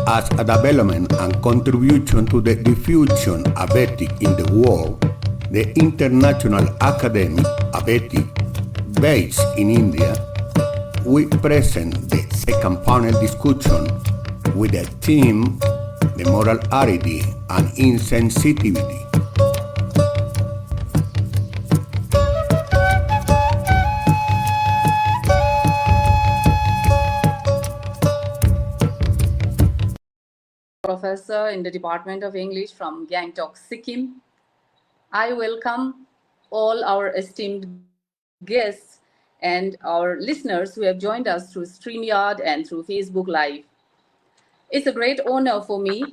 as a development and contribution to the diffusion of ethics in the world, the International Academy of Ethics, based in India, we present the second panel discussion with the theme The Moral Aridy and Insensitivity. Professor in the Department of English from Gangtok, Sikkim. I welcome all our esteemed guests and our listeners who have joined us through StreamYard and through Facebook Live. It's a great honor for me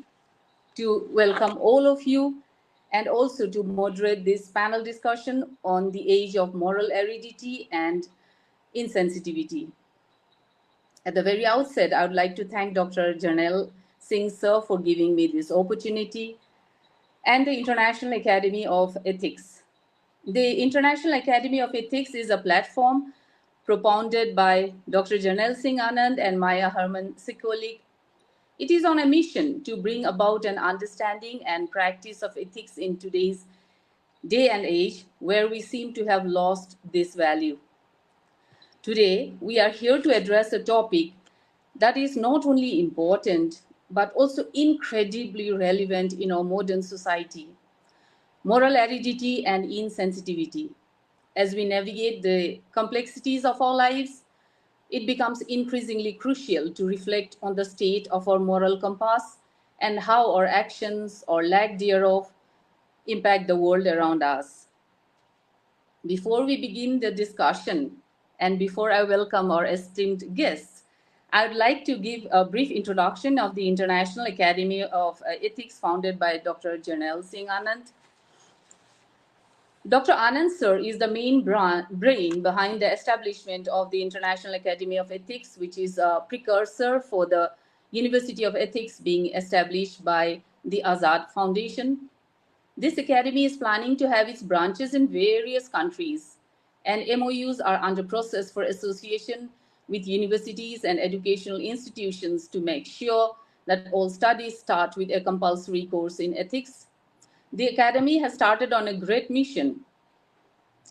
to welcome all of you and also to moderate this panel discussion on the age of moral aridity and insensitivity. At the very outset, I would like to thank Dr. Janelle Singh sir for giving me this opportunity and the International Academy of Ethics. The International Academy of Ethics is a platform propounded by Dr. Janelle Singh Anand and Maya Herman Sikolik. It is on a mission to bring about an understanding and practice of ethics in today's day and age where we seem to have lost this value. Today, we are here to address a topic that is not only important, but also incredibly relevant in our modern society: moral aridity and insensitivity. As we navigate the complexities of our lives, it becomes increasingly crucial to reflect on the state of our moral compass and how our actions or lack thereof impact the world around us. Before we begin the discussion, and before I welcome our esteemed guests, I would like to give a brief introduction of the International Academy of Ethics founded by Dr. Janelle Singh Anand. Dr. Anand sir is the main brain behind the establishment of the International Academy of Ethics, which is a precursor for the University of Ethics being established by the Azad Foundation. This academy is planning to have its branches in various countries, and MOUs are under process for association with universities and educational institutions to make sure that all studies start with a compulsory course in ethics. The academy has started on a great mission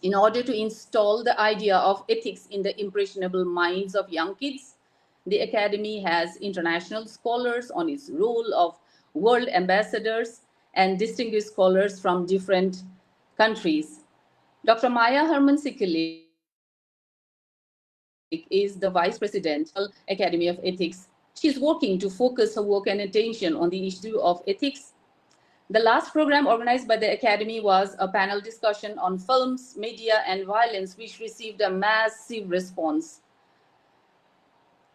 in order to install the idea of ethics in the impressionable minds of young kids. The academy has international scholars on its role of world ambassadors and distinguished scholars from different countries. Dr. Maya Herman Sikolik is the Vice President of the Academy of Ethics. She is working to focus her work and attention on the issue of ethics. The last program organized by the Academy was a panel discussion on films, media, and violence, which received a massive response.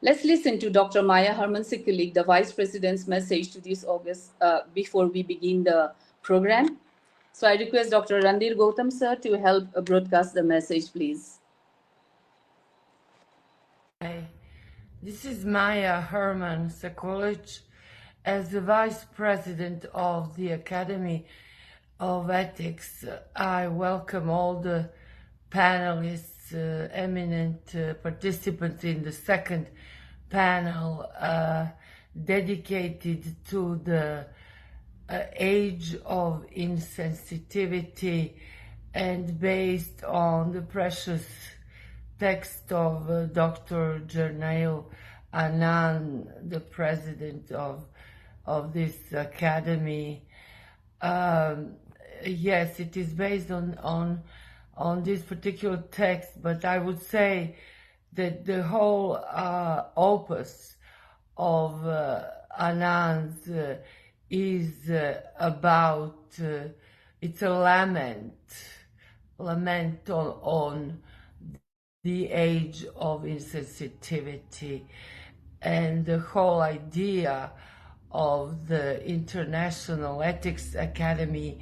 Let's listen to Dr. Maya Herman Sikolik, the Vice President's message to this August before we begin the program. So I request Dr. Randir Gautam sir to help broadcast the message, please. Hi, this is Maya Herman Sikolik. As the Vice President of the Academy of Ethics, I welcome all the panelists, eminent participants in the second panel dedicated to the age of insensitivity and based on the precious text of Dr. Janelle Anand, the president of this academy. Yes, it is based on this particular text, but I would say that the whole opus of Anand's is about, it's a lament on the age of insensitivity, and the whole idea of the International Ethics Academy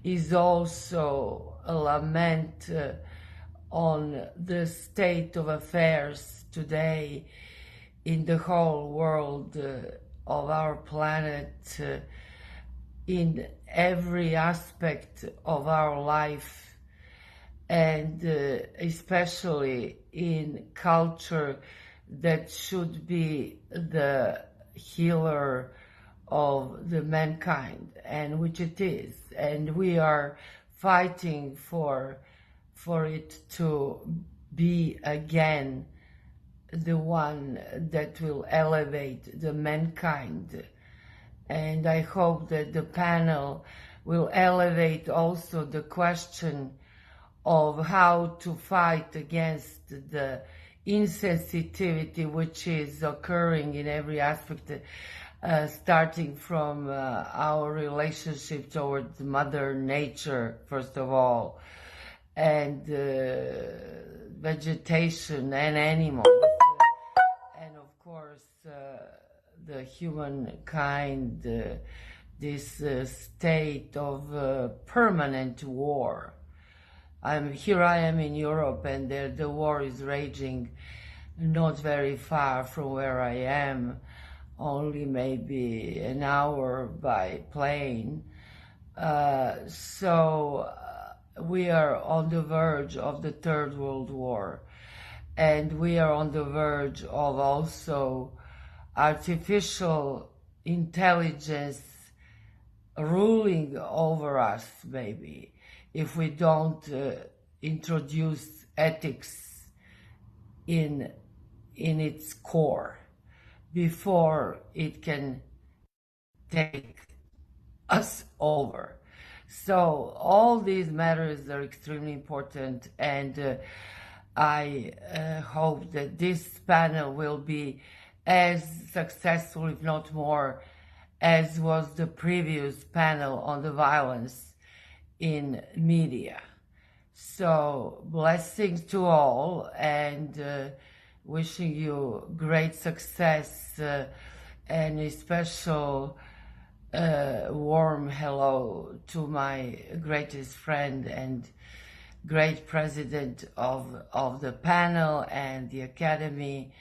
is also a lament on the state of affairs today in the whole world of our planet, in every aspect of our life, and especially in culture that should be the healer of the mankind, and which it is, and we are fighting for it to be again the one that will elevate the mankind. And I hope that the panel will elevate also the question of how to fight against the insensitivity which is occurring in every aspect, starting from our relationship towards Mother Nature, first of all, and vegetation and animals, and of course the humankind, this state of permanent war. Here I am in Europe, and the war is raging not very far from where I am, only maybe an hour by plane. So we are on the verge of the Third World War, and we are on the verge of also artificial intelligence ruling over us, maybe, if we don't introduce ethics in its core before it can take us over. So all these matters are extremely important, and I hope that this panel will be as successful, if not more, as was the previous panel on the violence in media. So blessings to all, and wishing you great success, and a special warm hello to my greatest friend and great president of the panel and the Academy,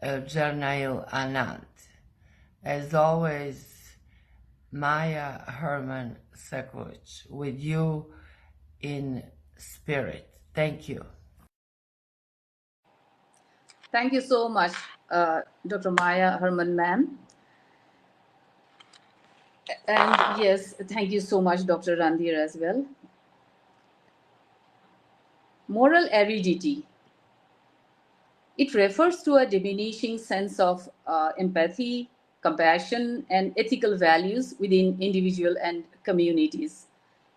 Janil Anand. As always, Maya Herman Sekulic, with you in spirit. Thank you. Thank you so much, Dr. Maya Herman, ma'am. And yes, thank you so much, Dr. Randhir, as well. Moral aridity. It refers to a diminishing sense of empathy, compassion, and ethical values within individual and communities.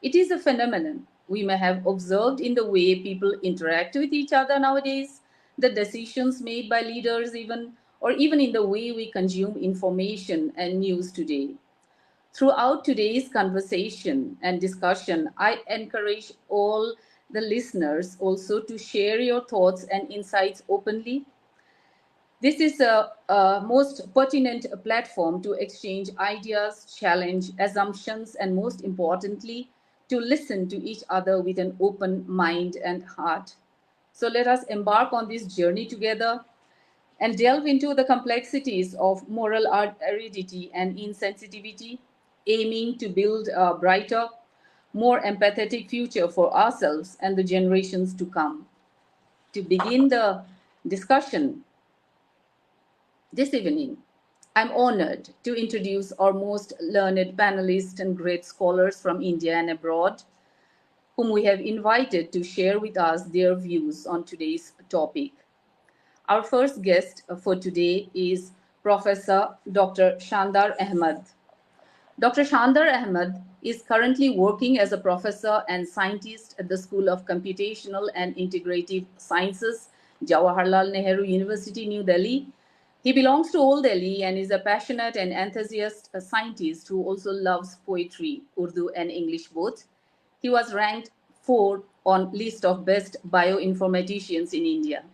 It is a phenomenon we may have observed in the way people interact with each other nowadays, the decisions made by leaders even, or even in the way we consume information and news today. Throughout today's conversation and discussion, I encourage all the listeners also to share your thoughts and insights openly. This is a most pertinent platform to exchange ideas, challenge assumptions, and most importantly, to listen to each other with an open mind and heart. So let us embark on this journey together and delve into the complexities of moral aridity and insensitivity, aiming to build a brighter, more empathetic future for ourselves and the generations to come. To begin the discussion this evening, I'm honored to introduce our most learned panelists and great scholars from India and abroad, whom we have invited to share with us their views on today's topic. Our first guest for today is Professor Dr. Shandar Ahmad. Dr. Shandar Ahmad is currently working as a professor and scientist at the School of Computational and Integrative Sciences, Jawaharlal Nehru University, New Delhi. He belongs to Old Delhi and is a passionate and enthusiastic scientist who also loves poetry, Urdu and English both. He was ranked 4th on list of best bioinformaticians in India.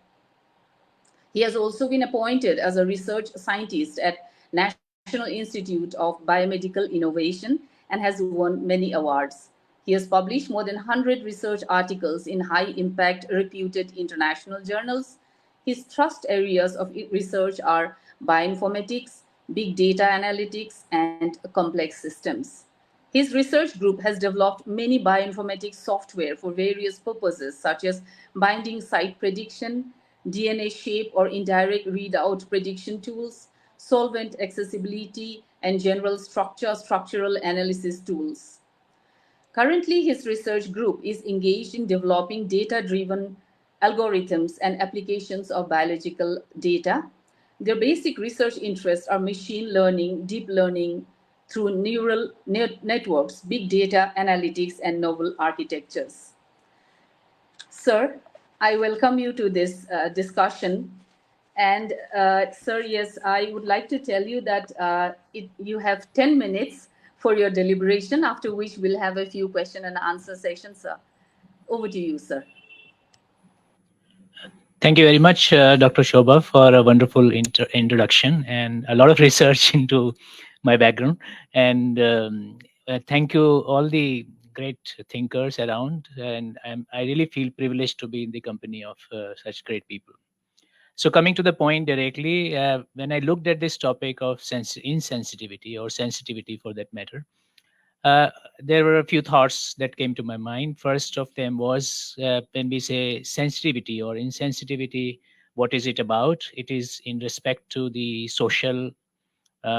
He has also been appointed as a research scientist at National Institute of Biomedical Innovation and has won many awards. He has published more than 100 research articles in high-impact, reputed international journals. His thrust areas of research are bioinformatics, big data analytics, and complex systems. His research group has developed many bioinformatics software for various purposes, such as binding site prediction, DNA shape or indirect readout prediction tools, solvent accessibility, and general structural analysis tools. Currently, his research group is engaged in developing data-driven algorithms and applications of biological data. Their basic research interests are machine learning, deep learning through neural networks, big data analytics, and novel architectures. Sir, I welcome you to this discussion. And sir, yes, I would like to tell you that you have 10 minutes for your deliberation, after which we'll have a few question and answer sessions, sir. Over to you, sir. Thank you very much, Dr. Shobha, for a wonderful introduction and a lot of research into my background. And thank you all the great thinkers around. And I really feel privileged to be in the company of such great people. So coming to the point directly, when I looked at this topic of insensitivity or sensitivity for that matter, uh, there were a few thoughts that came to my mind. First of them was when we say sensitivity or insensitivity, what is it about? It is in respect to the social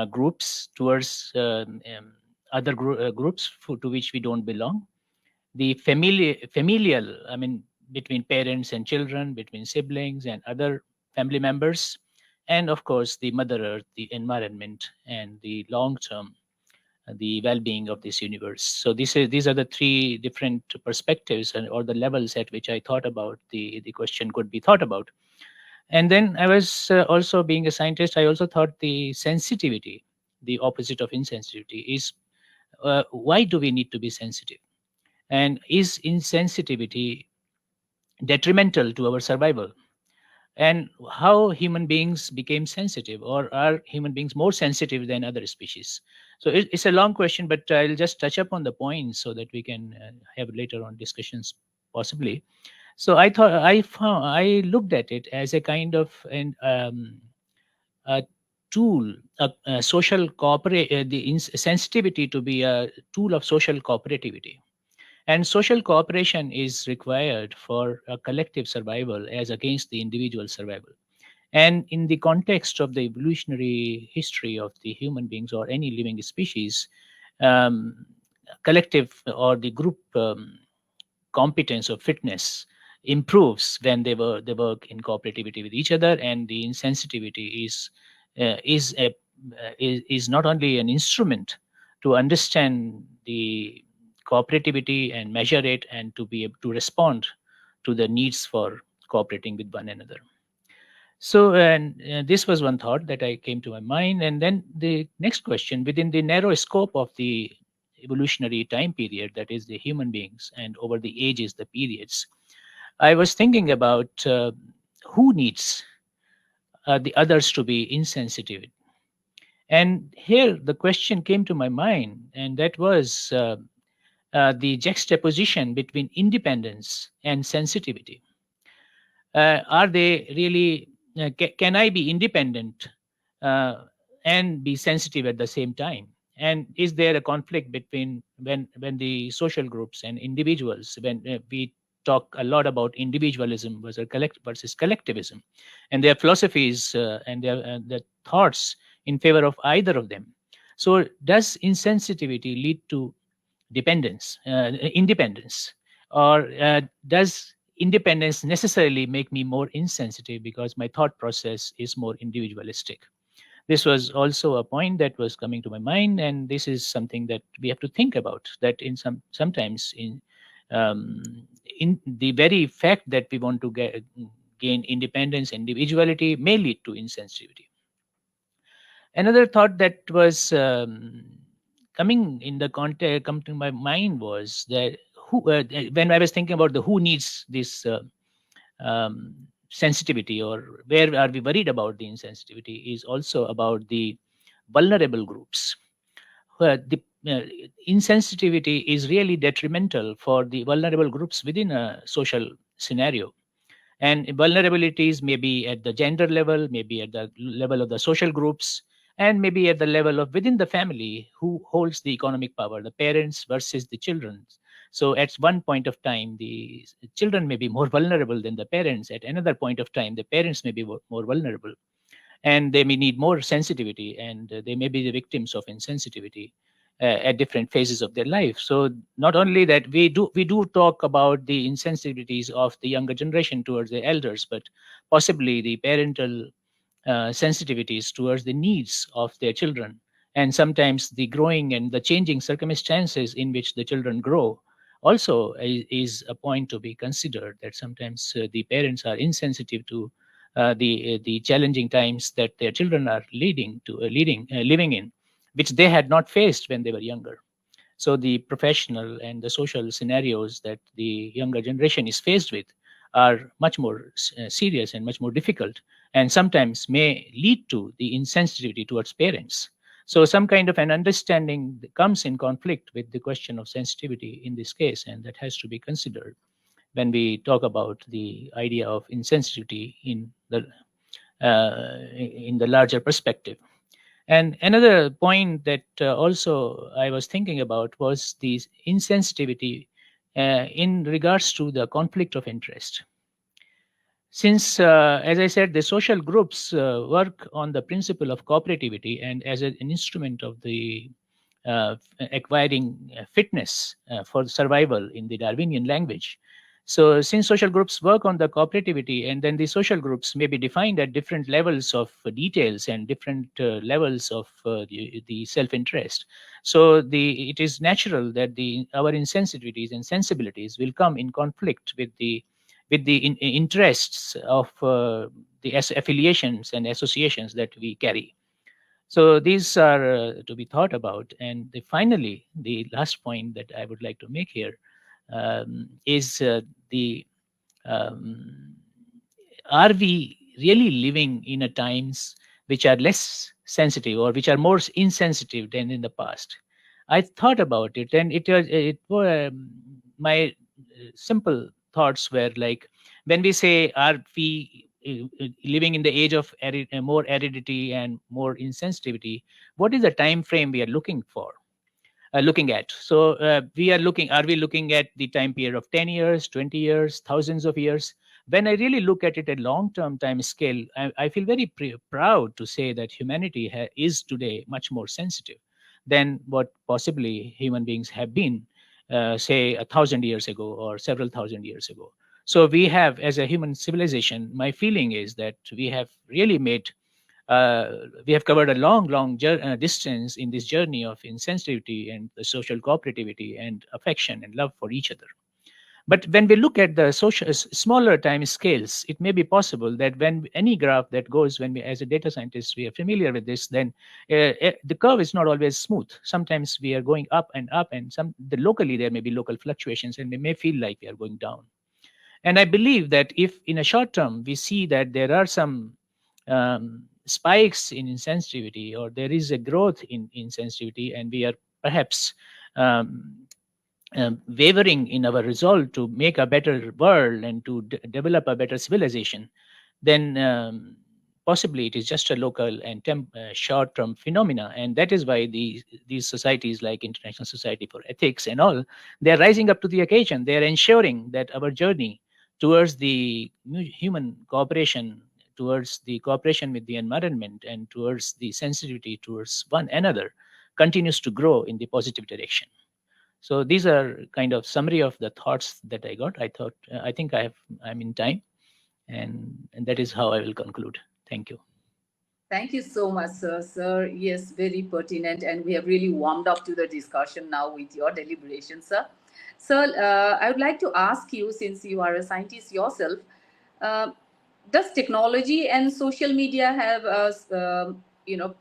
groups towards other groups to which we don't belong. The familial, I mean, between parents and children, between siblings and other family members, and of course the Mother Earth, the environment, and the long term the well-being of this universe. So these are the three different perspectives or the levels at which I thought about the question could be thought about. And then I was also, being a scientist, I also thought the sensitivity, the opposite of insensitivity, is why do we need to be sensitive, and is insensitivity detrimental to our survival, and how human beings became sensitive, or are human beings more sensitive than other species? So it's a long question, but I'll just touch up on the points so that we can have later on discussions possibly. So I looked at it as a kind of a tool, a social cooperate the sensitivity to be a tool of social cooperativity. And social cooperation is required for a collective survival as against the individual survival. And in the context of the evolutionary history of the human beings or any living species, um, collective or the group competence or fitness improves when they work in cooperativity with each other, and the insensitivity is not only an instrument to understand the cooperativity and measure it and to be able to respond to the needs for cooperating with one another. So, and this was one thought that I came to my mind. And then the next question, within the narrow scope of the evolutionary time period, that is the human beings, and over the ages, the periods, I was thinking about who needs the others to be insensitive. And here the question came to my mind, and that was the juxtaposition between independence and sensitivity. Are they really, can I be independent uh, and be sensitive at the same time? And is there a conflict between when the social groups and individuals, when we talk a lot about individualism versus collectivism, and their philosophies and their thoughts in favor of either of them? So does insensitivity lead to independence, or does independence necessarily make me more insensitive because my thought process is more individualistic? This was also a point that was coming to my mind, and this is something that we have to think about, that sometimes um, in the very fact that we want to gain independence, individuality may lead to insensitivity. Another thought that was coming in the context, come to my mind, was that when I was thinking about the who needs this sensitivity, or where are we worried about the insensitivity, is also about the vulnerable groups, where the insensitivity is really detrimental for the vulnerable groups within a social scenario. And vulnerabilities may be at the gender level, maybe at the level of the social groups, and maybe at the level of within the family, who holds the economic power, the parents versus the children. So at one point of time, the children may be more vulnerable than the parents. At another point of time, the parents may be more vulnerable. and they may need more sensitivity, and they may be the victims of insensitivity at different phases of their life. So not only that we do talk about the insensitivities of the younger generation towards the elders, but possibly the parental sensitivities towards the needs of their children, and sometimes the growing and the changing circumstances in which the children grow also is a point to be considered, that sometimes the parents are insensitive to the challenging times that their children are living in, which they had not faced when they were younger. So the professional and the social scenarios that the younger generation is faced with are much more serious and much more difficult, and sometimes may lead to the insensitivity towards parents. So some kind of an understanding that comes in conflict with the question of sensitivity in this case, and that has to be considered when we talk about the idea of insensitivity in the larger perspective. And another point that also I was thinking about was the insensitivity in regards to the conflict of interest. Since, as I said, the social groups work on the principle of cooperativity and as an instrument of the acquiring fitness for survival in the Darwinian language. So, since social groups work on the cooperativity, and then the social groups may be defined at different levels of details and different levels of the self-interest. So, it is natural that our insensitivities and sensibilities will come in conflict with the interests of the affiliations and associations that we carry. So these are to be thought about. And finally, the last point that I would like to make here is the um, are we really living in a times which are less sensitive or which are more insensitive than in the past? I thought about it, and my simple thoughts were like, when we say, are we living in the age of more aridity and more insensitivity, what is the time frame we are looking at? So are we looking at the time period of 10 years, 20 years, thousands of years? When I really look at it at long-term time scale, I feel very proud to say that humanity is today much more sensitive than what possibly human beings have been, say 1,000 years ago or several thousand years ago. So we have, as a human civilization, my feeling is that we have covered a long distance in this journey of insensitivity and the social cooperativity and affection and love for each other. But when we look at the smaller time scales, it may be possible that when any graph that goes, when we, as a data scientist, we are familiar with this, then the curve is not always smooth. Sometimes we are going up, and locally there may be local fluctuations, and we may feel like we are going down. And I believe that if in a short term we see that there are some spikes in insensitivity, or there is a growth in insensitivity, and we are perhaps um, wavering in our resolve to make a better world and to develop a better civilization, then possibly it is just a local and short-term phenomena. And that is why these societies like International Society for Ethics and all, they are rising up to the occasion. They are ensuring that our journey towards the human cooperation, towards the cooperation with the environment, and towards the sensitivity towards one another continues to grow in the positive direction. So these are kind of summary of the thoughts that I got. I think I'm in time, and that is how I will conclude. Thank you. Thank you so much, sir. Sir, yes, very pertinent, and we have really warmed up to the discussion now with your deliberations, sir. Sir, I would like to ask you, since you are a scientist yourself, uh, does technology and social media have a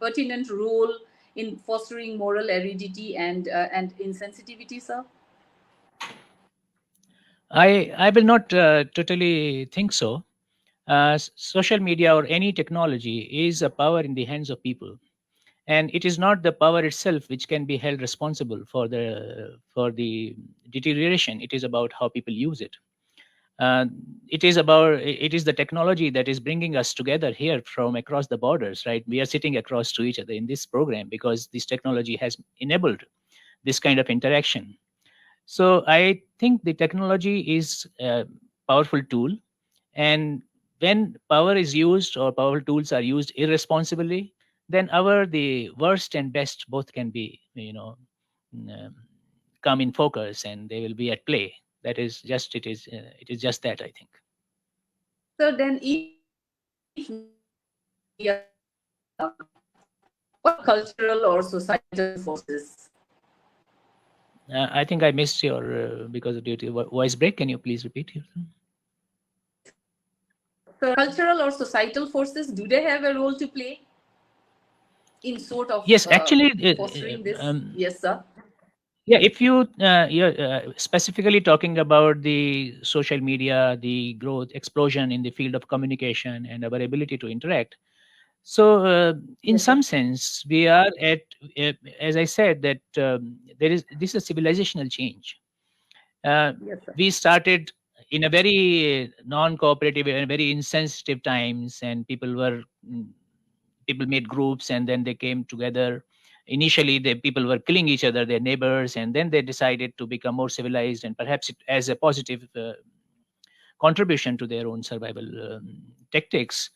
pertinent role in fostering moral aridity and insensitivity, sir? I will not totally think so. Social media or any technology is a power in the hands of people, and it is not the power itself which can be held responsible for the deterioration. It is about how people use it. uh, it is the technology that is bringing us together here from across the borders, right? We are sitting across to each other in this program because this technology has enabled this kind of interaction. So I think the technology is a powerful tool, and when power is used or powerful tools are used irresponsibly, then the worst and best both can be, um, come in focus, and they will be at play. That is just it is just that, I think. So then, if media what cultural or societal forces? I think I missed your because of due to voice break. Can you please repeat yourself? So cultural or societal forces, do they have a role to play in sort of Yes, actually, fostering this? Yes, sir. yeah. If you're specifically talking about the social media, the growth explosion in the field of communication, and our ability to interact. So, in Yes, sir. some sense, we are at, as I said, that this is a civilizational change. Uh, Yes, sir. we started in a very non-cooperative and very insensitive times, and people made groups, and then they came together. Initially, the people were killing each other, their neighbors, and then they decided to become more civilized, and perhaps it, as a positive contribution to their own survival tactics.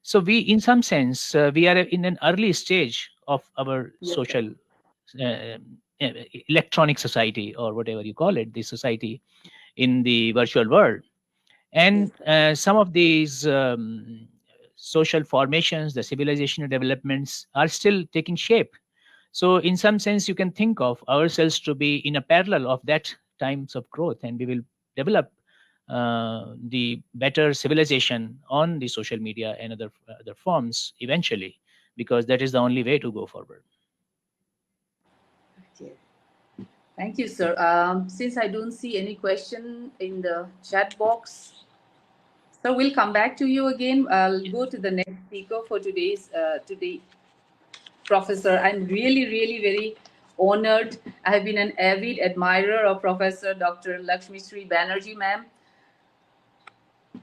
So we, in some sense, we are in an early stage of our Yes, sir. social uh, uh, electronic society, or whatever you call it, the society in the virtual world. Yes, And sir. some of these social formations, the civilizational developments, are still taking shape. So in some sense, you can think of ourselves to be in a parallel of that times of growth, and we will develop the better civilization on the social media and other forms eventually, because that is the only way to go forward. Okay. Thank you, sir. Since I don't see any question in the chat box, so we'll come back to you again. I'll go to the next speaker for today, Professor. I'm really, really very honored. I have been an avid admirer of Professor Dr. Laksmisree Banerjee, ma'am.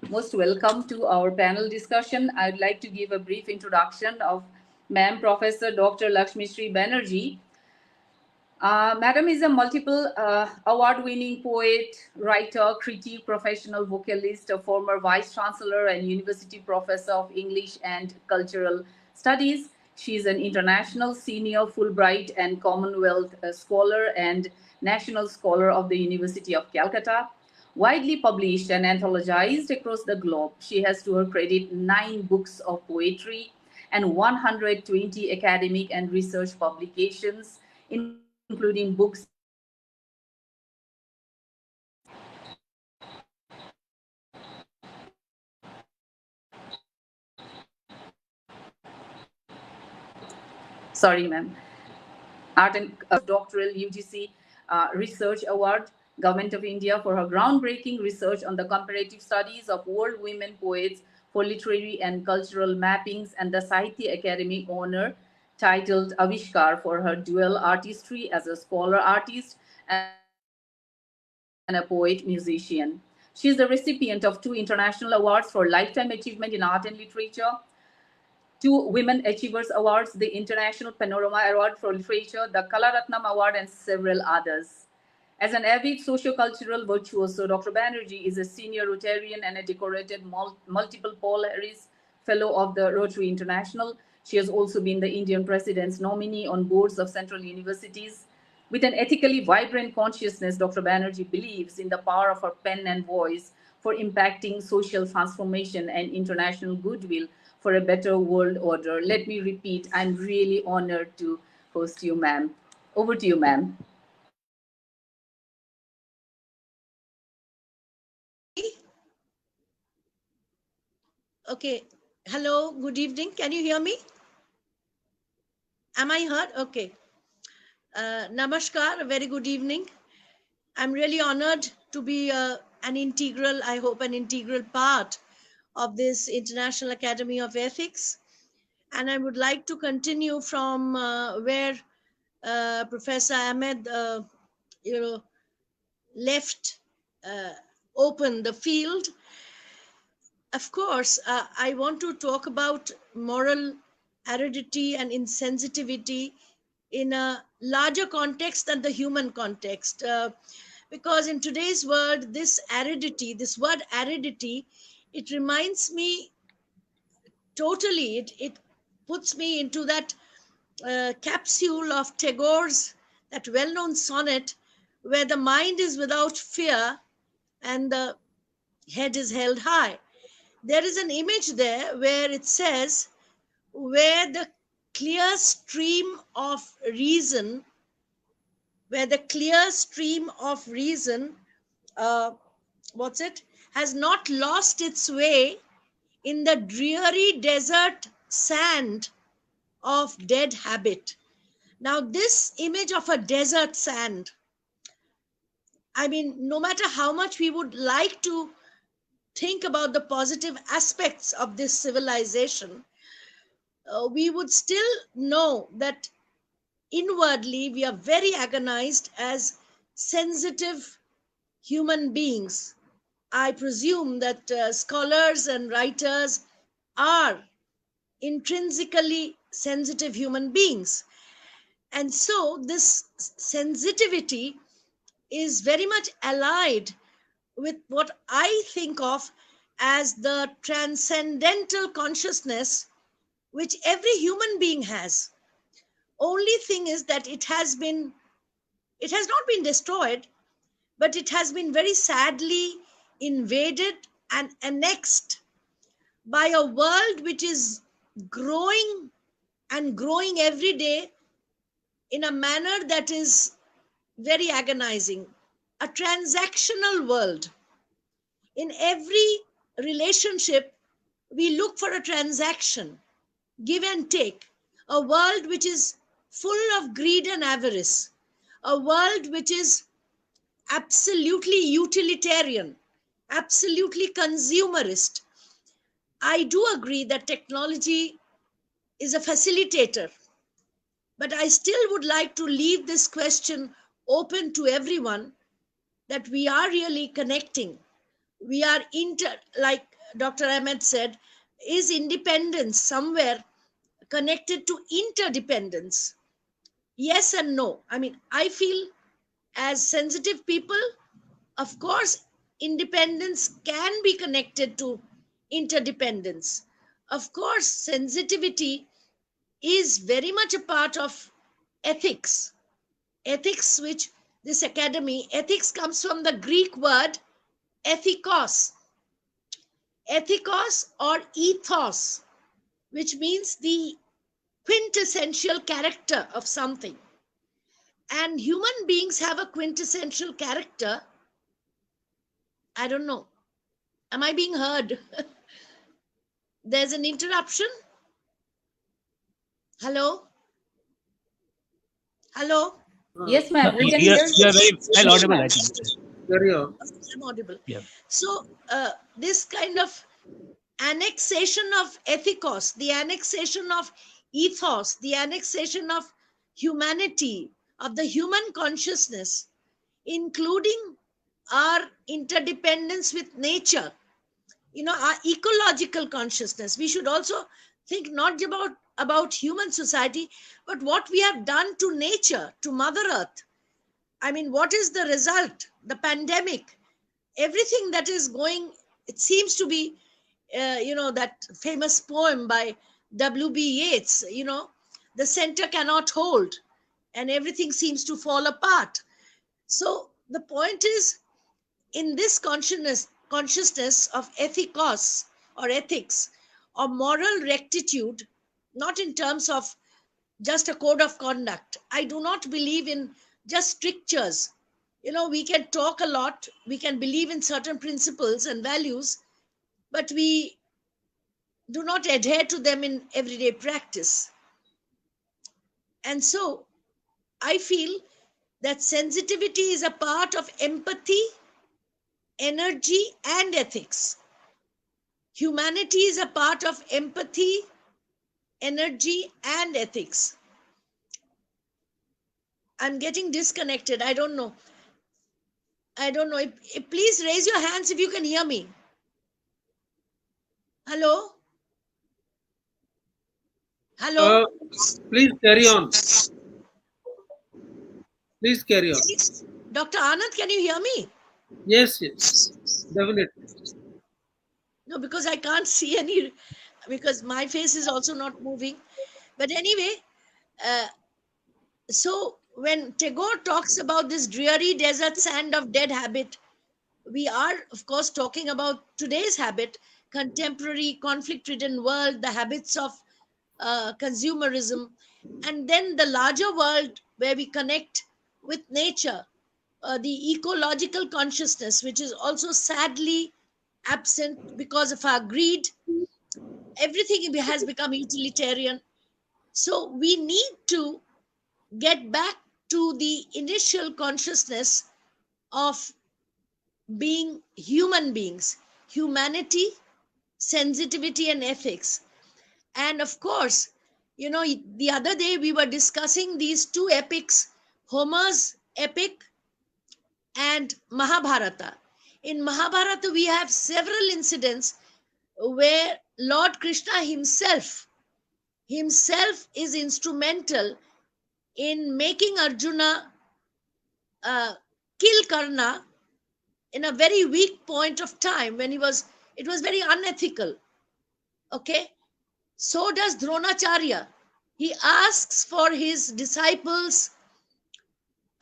Most welcome to our panel discussion. I'd like to give a brief introduction of Ma'am Professor Dr. Laksmisree Banerjee. Madam is a multiple award-winning poet, writer, critic, professional vocalist, a former vice chancellor and university professor of English and cultural studies. She is an international senior Fulbright and Commonwealth scholar and national scholar of the University of Calcutta. Widely published and anthologized across the globe, she has to her credit 9 books of poetry and 120 academic and research publications, including books in English, sorry, ma'am, Art and Doctoral UGC Research Award, Government of India for her groundbreaking research on the comparative studies of world women poets for literary and cultural mappings, and the Sahitya Academy honor titled Avishkar for her dual artistry as a scholar artist and a poet musician. She is the recipient of 2 international awards for lifetime achievement in art and literature, 2 Women Achievers Awards, the International Panorama Award for Literature, the Kalaratnam Award, and several others. As an avid sociocultural virtuoso, Dr. Banerjee is a senior Rotarian and a decorated multiple Paul Harris Fellow of the Rotary International. She has also been the Indian President's nominee on boards of central universities. With an ethically vibrant consciousness, Dr. Banerjee believes in the power of her pen and voice for impacting social transformation and international goodwill for a better world order. Let me repeat, I'm really honored to host you, ma'am. Over to you, ma'am. Okay. Hello, good evening. Can you hear me? Am I heard? Okay. Namaskar, a very good evening. I'm really honored to be an integral, I hope, an integral part of this International Academy of Ethics. And I would like to continue from where Professor Ahmed, you know, left open the field. Of course, I want to talk about moral aridity and insensitivity in a larger context than the human context. Because in today's world, this word aridity, It reminds me totally, it puts me into that capsule of Tagore's, that well-known sonnet, where the mind is without fear and the head is held high. There is an image there where it says, where the clear stream of reason, where the clear stream of reason, uh, what's it, has not lost its way in the dreary desert sand of dead habit. Now, this image of a desert sand, I mean, no matter how much we would like to think about the positive aspects of this civilization, we would still know that inwardly we are very agonized as sensitive human beings. I presume that scholars and writers are intrinsically sensitive human beings. And so this sensitivity is very much allied with what I think of as the transcendental consciousness which every human being has. Only thing is that it has not been destroyed, but it has been very sadly invaded and annexed by a world which is growing and growing every day in a manner that is very agonizing. A transactional world. In every relationship, we look for a transaction, give and take. A world which is full of greed and avarice. A world which is absolutely utilitarian, absolutely consumerist. I do agree that technology is a facilitator, but I still would like to leave this question open to everyone, that we are really connecting. We are like Dr. Ahmed said, is independence somewhere connected to interdependence? Yes and no. I mean, I feel as sensitive people, of course, independence can be connected to interdependence. Of course, sensitivity is very much a part of ethics. Ethics, which this academy, ethics comes from the Greek word ethikos. Ethikos or ethos, which means the quintessential character of something. And human beings have a quintessential character. I don't know. Am I being heard? There's an interruption. Hello? Hello? Yes, ma'am, we can You hear are you. very well Yes, audible, ma'am. I think. Carry on. I'm audible. Yeah. So, this kind of annexation of ethikos, the annexation of ethos, the annexation of humanity, of the human consciousness, including our interdependence with nature, our ecological consciousness. We should also think not about human society, but what we have done to nature, to Mother Earth. I mean, what is the result? The pandemic, everything that is going, it seems to be, that famous poem by W.B. Yeats, the center cannot hold and everything seems to fall apart. So the point is, in this consciousness of ethikos or ethics or moral rectitude, not in terms of just a code of conduct. I do not believe in just strictures. We can talk a lot, we can believe in certain principles and values, but we do not adhere to them in everyday practice. And so I feel that sensitivity is a part of empathy, energy, and ethics. Humanity is a part of empathy, energy, and ethics. I'm getting disconnected. I don't know. Please raise your hands if you can hear me. Hello? Hello? Please carry on. Please carry on. Dr. Anand, can you hear me? Yes, definitely. No, because I can't see any, because my face is also not moving. But anyway, uh, so when Tagore talks about this dreary desert sand of dead habit, we are, of course, talking about today's habit, contemporary conflict ridden world, the habits of consumerism, and then the larger world where we connect with nature, the ecological consciousness, which is also sadly absent because of our greed. Everything has become utilitarian. So we need to get back to the initial consciousness of being human beings, humanity, sensitivity, and ethics. And of course, the other day we were discussing these two epics, Homer's epic and Mahabharata. In Mahabharata, we have several incidents where Lord Krishna himself is instrumental in making Arjuna uh, kill Karna in a very weak point of time when it was very unethical. Okay, so does Dronacharya. He asks for his disciples'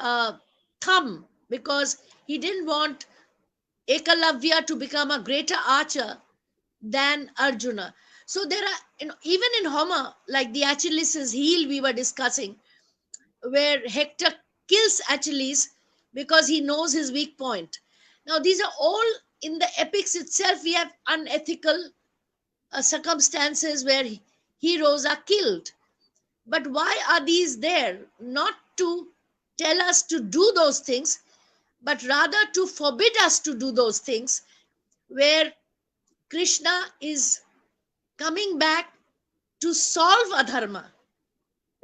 thumb because he didn't want Ekalavya to become a greater archer than Arjuna. So there are, even in Homer, like the Achilles' heel we were discussing, where Hector kills Achilles because he knows his weak point. Now, these are all in the epics itself. We have unethical circumstances where heroes are killed. But why are these there? Not to tell us to do those things, but rather to forbid us to do those things, where Krishna is coming back to solve adharma.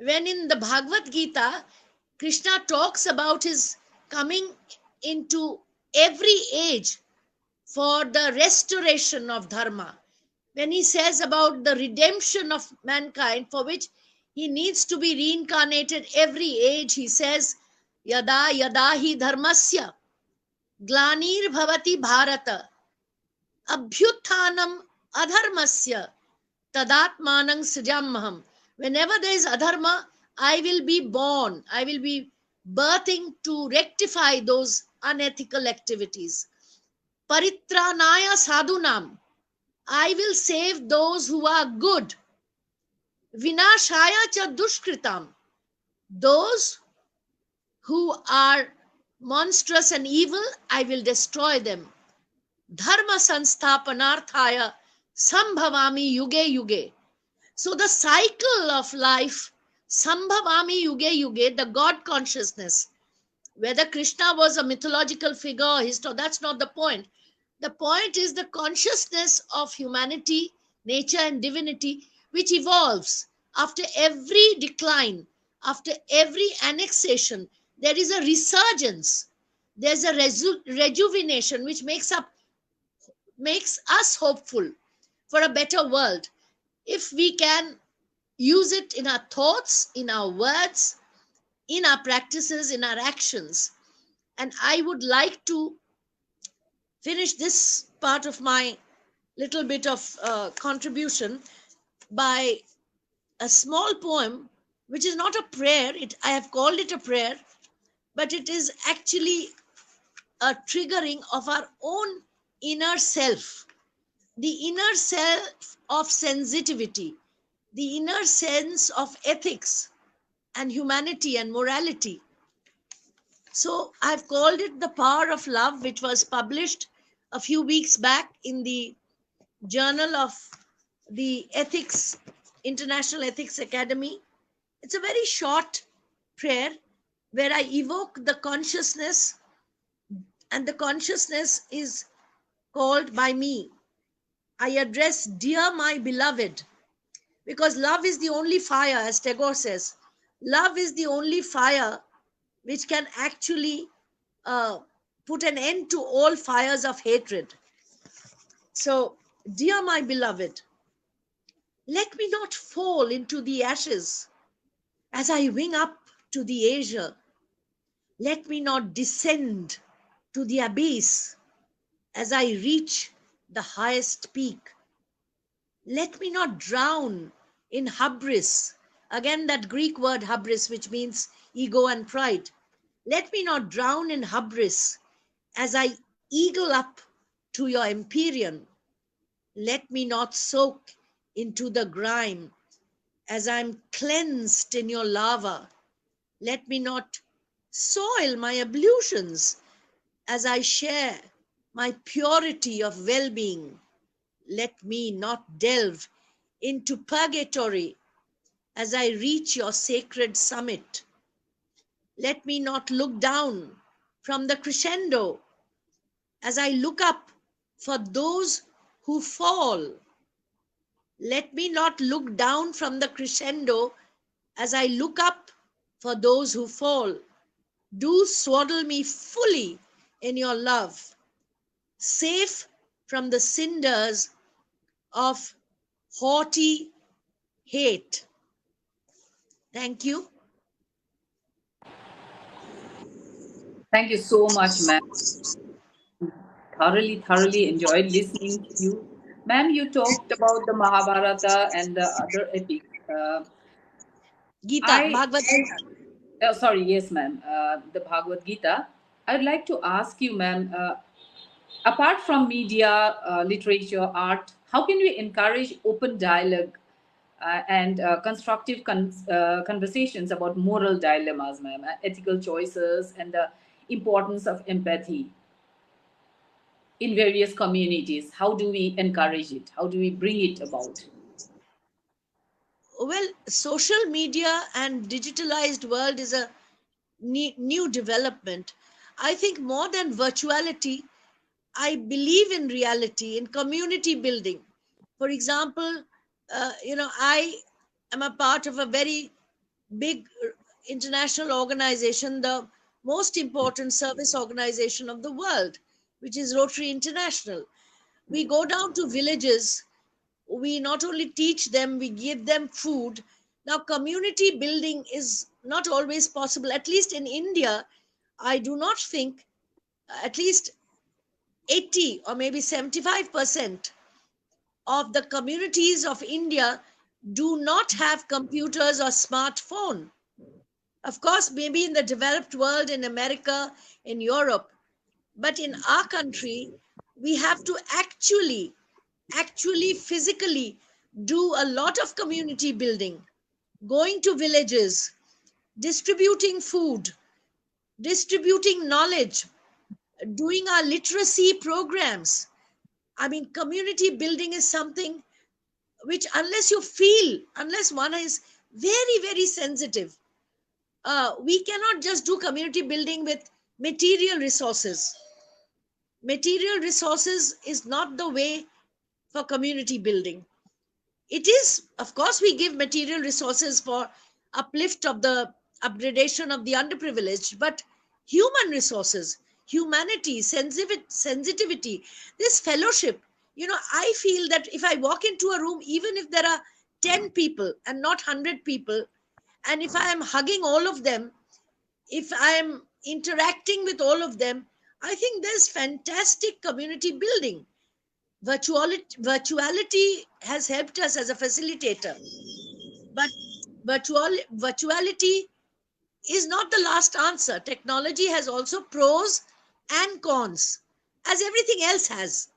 When in the Bhagavad Gita, Krishna talks about his coming into every age for the restoration of dharma. When he says about the redemption of mankind, for which he needs to be reincarnated every age, he says, Yada yada hi dharmasya glanir bhavati bharata abhyuthanam adharmasya tadatmanang srijamaham. Whenever there is adharma, I will be born. I will be birthing to rectify those unethical activities. Paritranaya sadhunam. I will save those who are good. Vinashaya cha dushkritam. Those who are monstrous and evil, I will destroy them. Dharma sansthapanarthaya sambhavami yuge yuge. So the cycle of life, sambhavami yuge yuge, the God consciousness, whether Krishna was a mythological figure or that's not the point. The point is the consciousness of humanity, nature, and divinity, which evolves after every decline, after every annexation. There is a resurgence. There's a rejuvenation which makes us hopeful for a better world. If we can use it in our thoughts, in our words, in our practices, in our actions. And I would like to finish this part of my little bit of contribution by a small poem, which is not a prayer. I have called it a prayer, but it is actually a triggering of our own inner self, the inner self of sensitivity, the inner sense of ethics and humanity and morality. So I've called it The Power of Love, which was published a few weeks back in the Journal of the International Ethics Academy. It's a very short prayer where I evoke the consciousness, and the consciousness is called by me. I address, Dear my beloved, because love is the only fire, as Tagore says. Love is the only fire which can actually put an end to all fires of hatred. So, dear my beloved, let me not fall into the ashes as I wing up to the azure. Let me not descend to the abyss as I reach the highest peak. Let me not drown in hubris. Again, that Greek word hubris, which means ego and pride. Let me not drown in hubris as I eagle up to your empyrean. Let me not soak into the grime as I'm cleansed in your lava. Let me not soil my ablutions as I share my purity of well being. Let me not delve into purgatory as I reach your sacred summit. Let me not look down from the crescendo as I look up for those who fall. Let me not look down from the crescendo as I look up for those who fall. Do swaddle me fully in your love, safe from the cinders of haughty hate. Thank you. Thank you so much, ma'am. Thoroughly enjoyed listening to you. Ma'am, you talked about the Mahabharata and the other epics. Gita, I, Bhagavad Gita. sorry, yes, ma'am, the Bhagavad Gita. I'd like to ask you, ma'am, apart from media, literature, art, how can we encourage open dialogue and constructive conversations about moral dilemmas, ma'am, ethical choices, and the importance of empathy in various communities? How do we encourage it? How do we bring it about? Well, social media and digitalized world is a new development. I think more than virtuality, I believe in reality, in community building. For example, I am a part of a very big international organization, the most important service organization of the world, which is Rotary International. We go down to villages, we not only teach them, we give them food. Now, community building is not always possible. At least in India, I do not think, at least 80 or maybe 75% of the communities of India do not have computers or smartphone. Of course, maybe in the developed world, in America, in Europe, but in our country, we have to actually physically do a lot of community building, going to villages, distributing food, distributing knowledge, doing our literacy programs. I mean, community building is something which, unless one is very sensitive, we cannot just do community building with material resources. Material resources is not the way for community building. It is, of course, we give material resources for uplift of the upgradation of the underprivileged, but human resources, humanity, sensitivity, this fellowship. I feel that if I walk into a room, even if there are 10 people and not 100 people, and if I am hugging all of them, if I am interacting with all of them, I think there's fantastic community building. Virtuality has helped us as a facilitator, but virtuality is not the last answer. Technology has also pros and cons, as everything else has.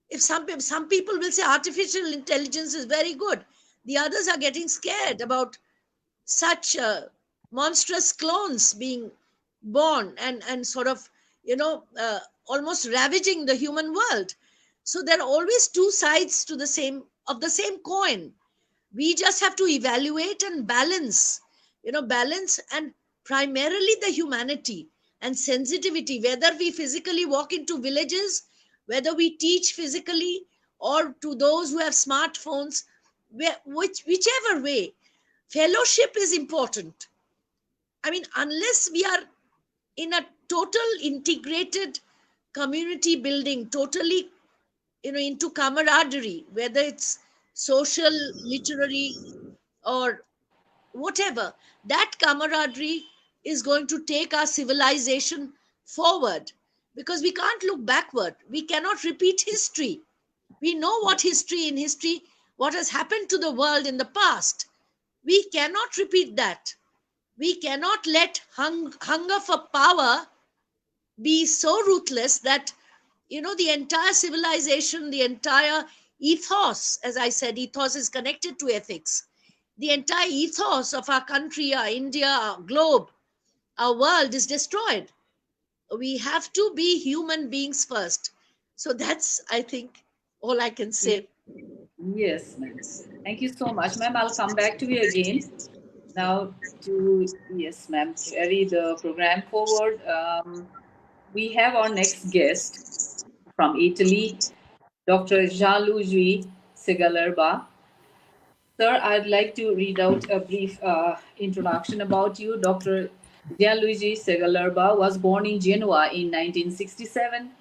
If some people will say artificial intelligence is very good, the others are getting scared about such monstrous clones being born and sort of almost ravaging the human world. So there are always two sides to the same coin. We just have to evaluate and balance, and primarily the humanity and sensitivity, whether we physically walk into villages, whether we teach physically, or to those who have smartphones, whichever way, fellowship is important. I mean, unless we are in a total integrated community building, totally into camaraderie, whether it's social, literary, or whatever, that camaraderie is going to take our civilization forward, because we can't look backward, we cannot repeat history. We know what what has happened to the world in the past. We cannot repeat that. We cannot let hunger for power be so ruthless that, the entire civilization, the entire ethos, as I said, ethos is connected to ethics. The entire ethos of our country, our India, our globe, our world is destroyed. We have to be human beings first. So that's, I think, all I can say. Yes, ma'am. Thank you so much, ma'am. I'll come back to you again. Now, yes, ma'am, carry the program forward. We have our next guest from Italy, Dr. Gianluigi Segalerba. Sir, I'd like to read out a brief introduction about you. Dr. Gianluigi Segalerba was born in Genoa in 1967.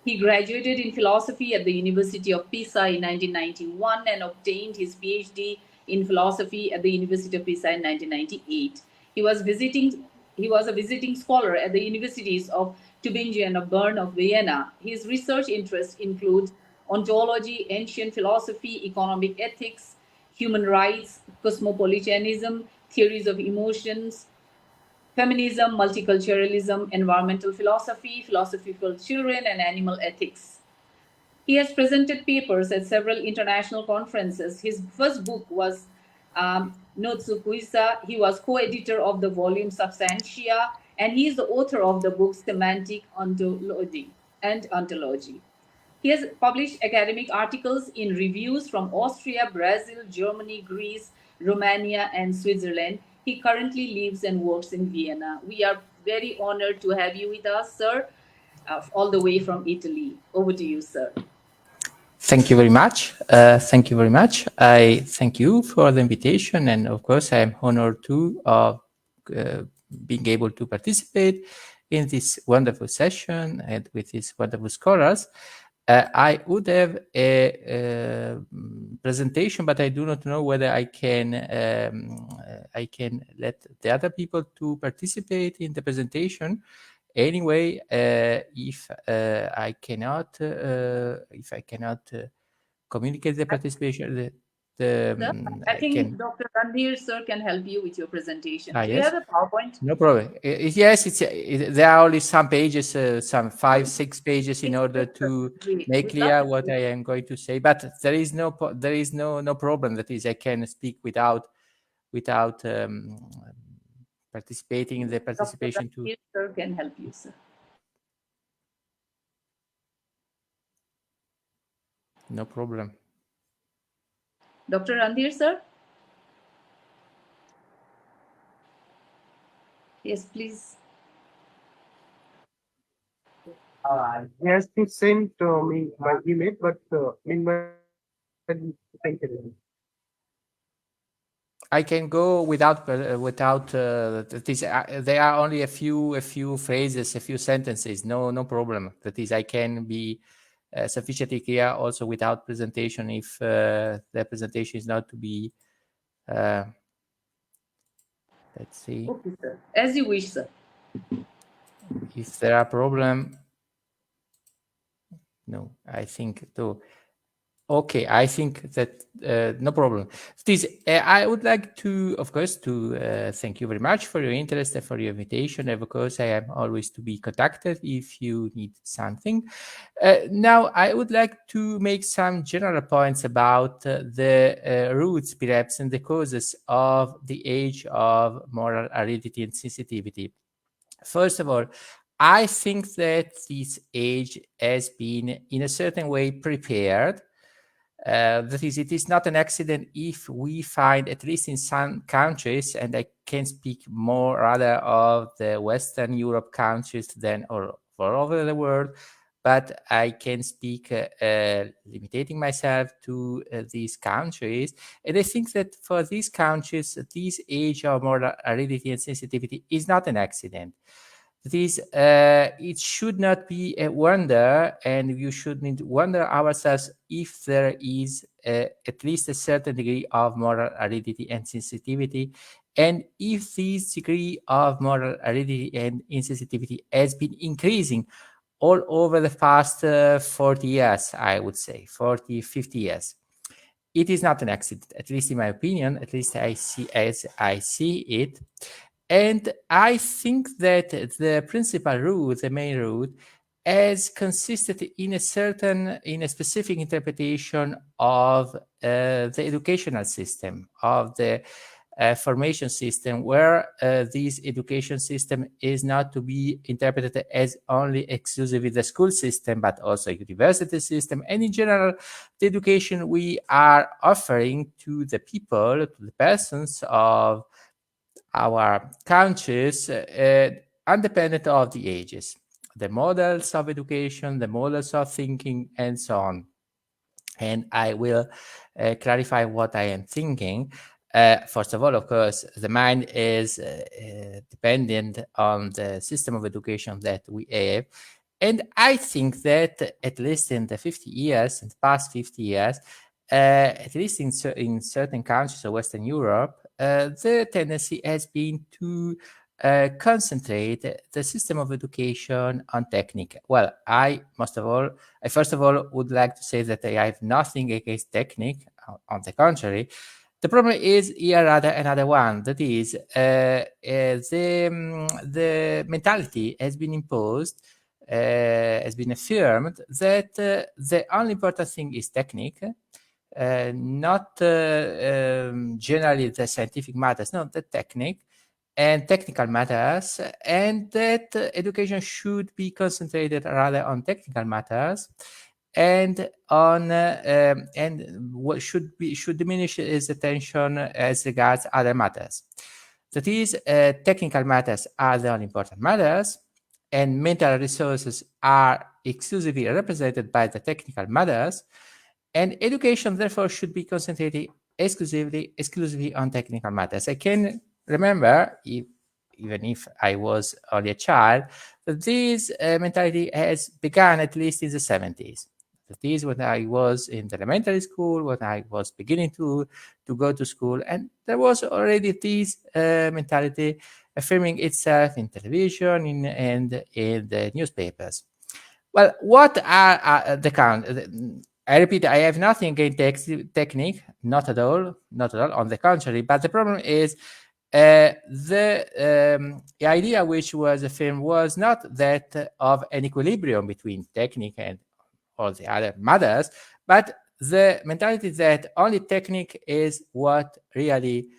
He graduated in philosophy at the University of Pisa in 1991 and obtained his PhD in philosophy at the University of Pisa in 1998. He was a visiting scholar at the universities of Tübingen and Bern of Vienna. His research interests include ontology, ancient philosophy, economic ethics, human rights, cosmopolitanism, theories of emotions, feminism, multiculturalism, environmental philosophy, philosophy for children, and animal ethics. He has presented papers at several international conferences. His first book was Notsukuisa. He was co-editor of the volume Substantia, and he is the author of the book Semantic Ontology and Ontology. He has published academic articles in reviews from Austria, Brazil, Germany, Greece, Romania, and Switzerland. He currently lives and works in Vienna. We are very honored to have you with us, sir, all the way from Italy. Over to you, sir. Thank you very much. Thank you very much. I thank you for the invitation, and of course, I am honored too of being able to participate in this wonderful session and with these wonderful scholars. I would have a presentation, but I do not know whether I can let the other people to participate in the presentation. Anyway, if I cannot communicate the participation, I think Dr. Randhir sir can help you with your presentation. Do you yes. have a PowerPoint? No problem. Yes, there are only some pages, some 5-6 pages in order to make clear what I am going to say. But there is no problem. That is, I can speak without participating in the participation Dr. too. Randhir sir can help you, sir. No problem. Dr. Randhir sir? Yes, please. He has to send me my email, but meanwhile, thank you. I can go without this. There are only a few phrases, a few sentences. No problem. That is, I can be sufficiently clear also without presentation if the presentation is not to be. Let's see. Okay, sir. As you wish, sir. If there are problems, no. I think though. Okay, I think that no problem. Please, I would like to, of course, to thank you very much for your interest and for your invitation. Of course, I am always to be contacted if you need something. Now, I would like to make some general points about the roots, perhaps, and the causes of the age of moral aridity and sensitivity. First of all, I think that this age has been, in a certain way, prepared. That is, it is not an accident if we find, at least in some countries, and I can speak more rather of the Western Europe countries than all over the world, but I can speak limiting myself to these countries. And I think that for these countries, this age of moral aridity and sensitivity is not an accident. This it should not be a wonder, and you shouldn't wonder ourselves if there is at least a certain degree of moral aridity and sensitivity, and if this degree of moral aridity and insensitivity has been increasing all over the past 40 years, I would say, 40, 50 years. It is not an accident, at least in my opinion, at least I see as I see it. And I think that the principal root, the main root, has consisted in a specific interpretation of the educational system, of the formation system, where this education system is not to be interpreted as only exclusively the school system, but also university system, and in general, the education we are offering to the people, to the persons of our countries, independent of the ages, the models of education, the models of thinking, and so on. And I will clarify what I am thinking. First of all, of course, the mind is dependent on the system of education that we have. And I think that at least in the 50 years, in the past 50 years, at least in certain countries of Western Europe, the tendency has been to concentrate the system of education on technique. Well, I first of all would like to say that I have nothing against technique. On the contrary, the problem is here another one. That is, the mentality has been imposed, has been affirmed that the only important thing is technique. Not generally the scientific matters, no, the technique and technical matters, and that education should be concentrated rather on technical matters, and on and what should diminish its attention as regards other matters. That is, technical matters are the only important matters, and mental resources are exclusively represented by the technical matters, and education therefore should be concentrated exclusively on technical matters. I can remember, even if I was only a child, that this mentality has begun at least in the 70s. That is when I was in the elementary school, when I was beginning to go to school, and there was already this mentality affirming itself in television and in the newspapers. Well, what are the count? I repeat, I have nothing against technique, not at all, on the contrary. But the problem is the idea which was affirmed was not that of an equilibrium between technique and all the other matters, but the mentality that only technique is what really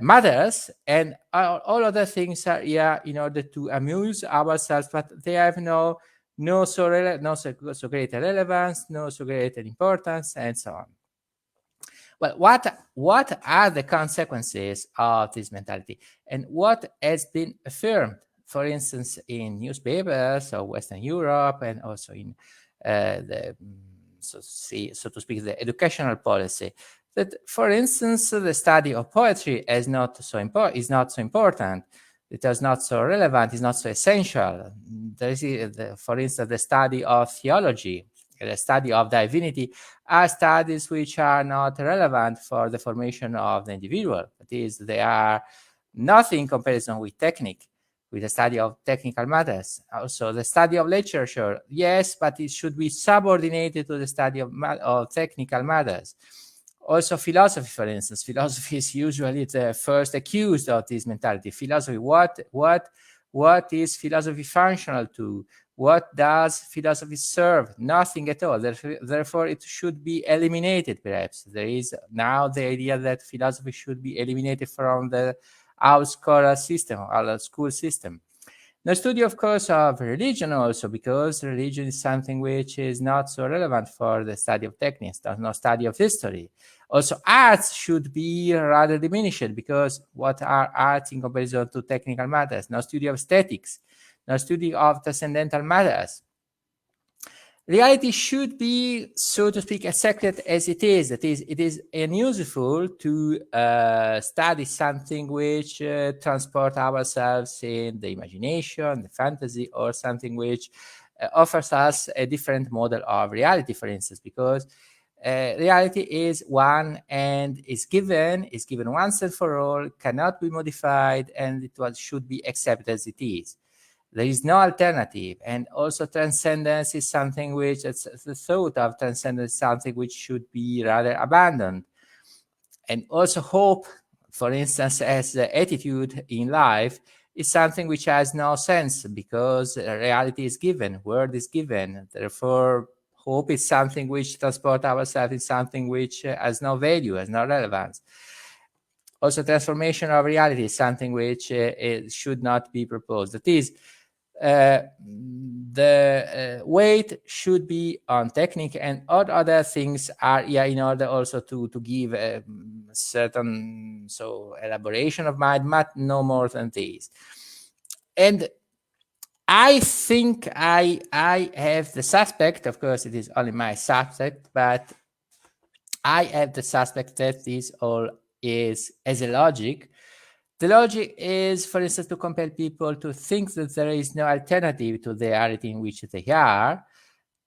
matters, and all other things are here in order to amuse ourselves, but they have no so great relevance, no so great importance, and so on. Well, what are the consequences of this mentality, and what has been affirmed, for instance, in newspapers of Western Europe, and also in so to speak, the educational policy? That, for instance, the study of poetry is not so important. It is not so relevant. Is not so essential. There is, for instance, the study of theology, the study of divinity, are studies which are not relevant for the formation of the individual. That is, they are nothing in comparison with technique, with the study of technical matters. Also, the study of literature, yes, but it should be subordinated to the study of technical matters. Also, philosophy, for instance. Philosophy is usually the first accused of this mentality. Philosophy, what is philosophy functional to? What does philosophy serve? Nothing at all. Therefore, it should be eliminated, perhaps. There is now the idea that philosophy should be eliminated from our school system. The study, of course, of religion also, because religion is something which is not so relevant for the study of techniques, no study of history. Also, arts should be rather diminished, because what are arts in comparison to technical matters? No study of aesthetics, no study of transcendental matters. Reality should be, so to speak, accepted as it is. That is, it is unuseful to study something which transport ourselves in the imagination, the fantasy, or something which offers us a different model of reality, for instance, because reality is one and is given once and for all, cannot be modified, and should be accepted as it is. There is no alternative. And also transcendence is something which, the thought of transcendence is something which should be rather abandoned. And also hope, for instance, as the attitude in life, is something which has no sense because reality is given, word is given. Therefore, hope is something which transports ourselves in something which has no value, has no relevance. Also, transformation of reality is something which should not be proposed. That is, the weight should be on technique, and all other things are here in order also to give a certain elaboration of mind, but no more than this. And I think I have the suspect, of course it is only my suspect, but I have the suspect that this all is as a logic. The logic is, for instance, to compel people to think that there is no alternative to the reality in which they are,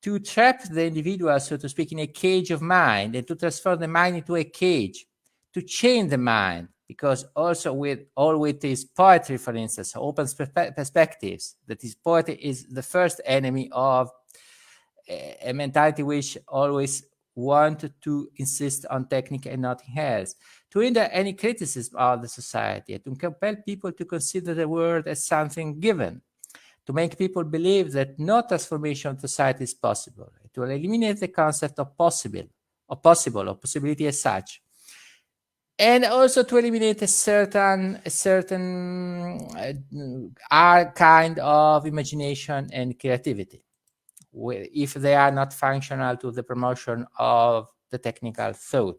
to trap the individual, so to speak, in a cage of mind, and to transform the mind into a cage, to chain the mind, because also with this poetry, for instance, opens perspectives. That is, poetry is the first enemy of a mentality which always wanted to insist on technique and nothing else, to hinder any criticism of the society, to compel people to consider the world as something given, to make people believe that no transformation of society is possible, to eliminate the concept of possibility as such, and also to eliminate a certain kind of imagination and creativity, if they are not functional to the promotion of the technical thought.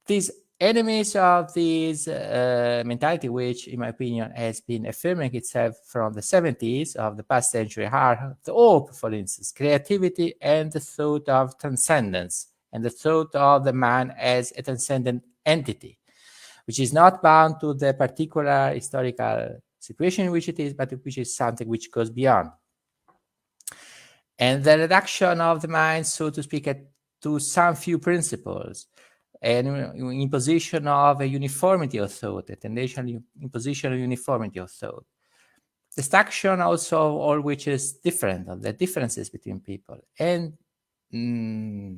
These enemies of this mentality, which in my opinion has been affirming itself from the 70s of the past century, are the hope, for instance, creativity, and the thought of transcendence, and the thought of the man as a transcendent entity, which is not bound to the particular historical situation in which it is, but which is something which goes beyond. And the reduction of the mind, so to speak, to some few principles, and imposition of a uniformity of thought, a tendency imposition of uniformity of thought. Destruction also of all which is different, of the differences between people. And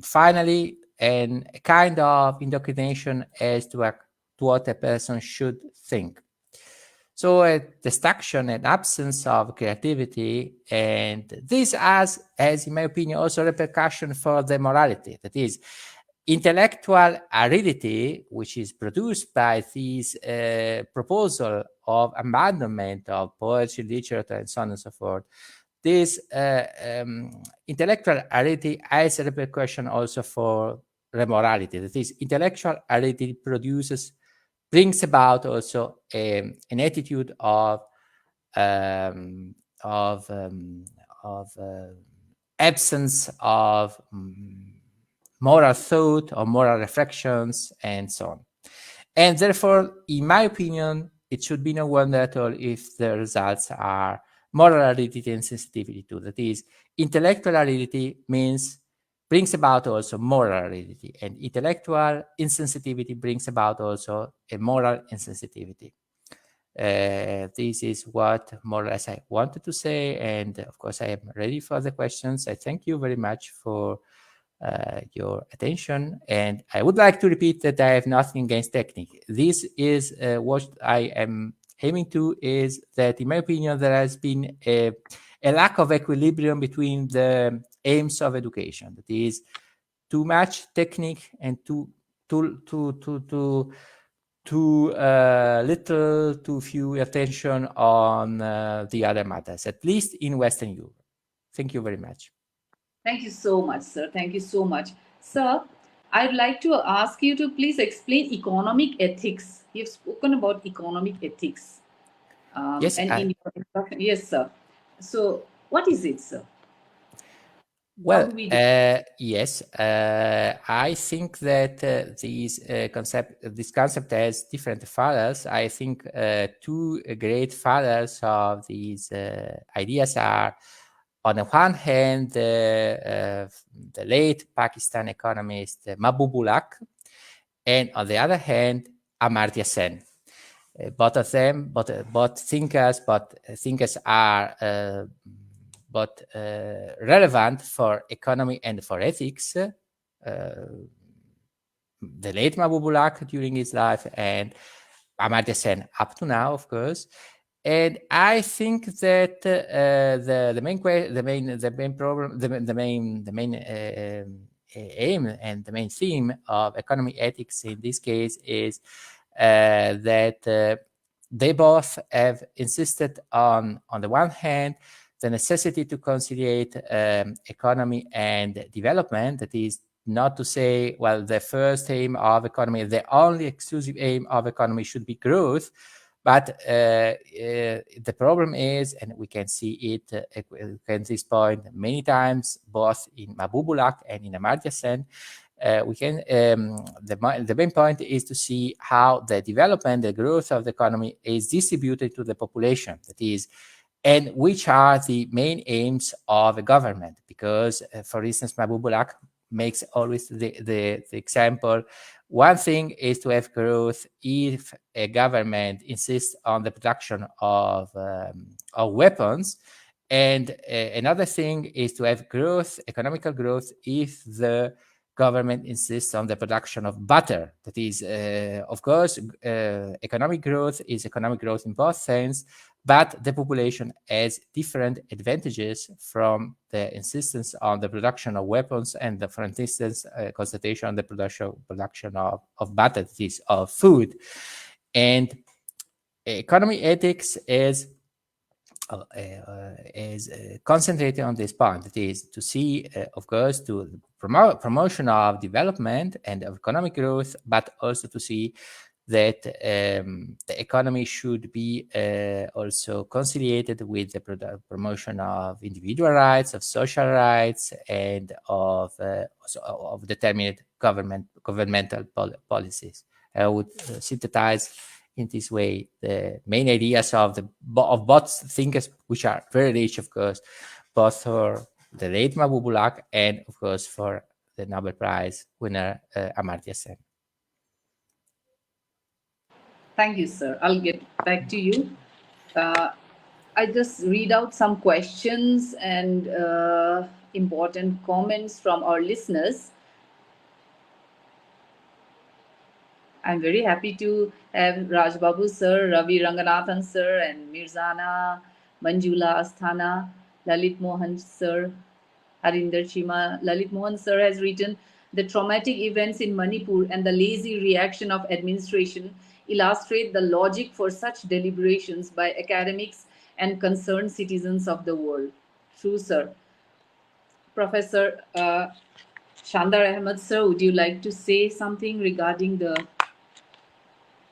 finally, a kind of indoctrination as to what a person should think. So a destruction and absence of creativity, and this has, in my opinion, also repercussion for the morality. That is, intellectual aridity, which is produced by this proposal of abandonment of poetry, literature, and so on and so forth. This intellectual aridity has a repercussion also for the morality. That is, intellectual aridity brings about also an attitude of absence of moral thought or moral reflections and so on. And therefore, in my opinion, it should be no wonder at all if the results are moral aridity and sensitivity too. That is, intellectual aridity brings about also moral aridity, and intellectual insensitivity brings about also a moral insensitivity. This is what more or less I wanted to say, and of course I am ready for the questions. I thank you very much for your attention, and I would like to repeat that I have nothing against technique. This is what I am aiming to, is that in my opinion there has been a lack of equilibrium between the aims of education. That is, too much technique and too little, too few attention on the other matters, at least in Western Europe. Thank you very much. Thank you so much, sir. Thank you so much. Sir, I'd like to ask you to please explain economic ethics. You've spoken about economic ethics. Yes, yes, sir. So, what is it, sir? Well, yes, I think that this concept has different fathers. I think two great fathers of these ideas are, on the one hand, the late Pakistan economist Mahbubul Haq, and on the other hand, Amartya Sen. both of them, both thinkers, but thinkers are both relevant for economy and for ethics. The late Mahbubullah during his life and Amartya Sen up to now, of course. And I think that the main problem, the main aim and the main theme of economy ethics in this case is that they both have insisted on the one hand, the necessity to conciliate economy and development. That is not to say, well, the first aim of economy, the only exclusive aim of economy should be growth. But the problem is, and we can see it at this point many times, both in Mahbubullah and in Amartya Sen, we can the main point is to see how the development, the growth of the economy is distributed to the population. That is, and which are the main aims of a government. Because, for instance, Mahbubullah makes always the example. One thing is to have growth if a government insists on the production of weapons, and another thing is to have growth, economical growth, if the government insists on the production of butter. That is, of course, economic growth is economic growth in both sense, but the population has different advantages from the insistence on the production of weapons and, for instance, concentration on the production of butter, that is, of food. And economy ethics is concentrated on this point. That is to see, of course, to promotion of development and of economic growth, but also to see that the economy should be also conciliated with the promotion of individual rights, of social rights, and of determined governmental policies. I would synthesize in this way the main ideas of both thinkers, which are very rich, of course, both for the late Mahbubullah and, of course, for the Nobel Prize winner Amartya Sen. Thank you, sir. I'll get back to you. I just read out some questions and important comments from our listeners. I'm very happy to have Raj Babu sir, Ravi Ranganathan sir, and Mirzana, Manjula Asthana, Lalit Mohan sir, Harinder Chima. Lalit Mohan sir has written, the traumatic events in Manipur and the lazy reaction of administration illustrate the logic for such deliberations by academics and concerned citizens of the world. True, sir. Professor Shandar Ahmad sir, would you like to say something regarding the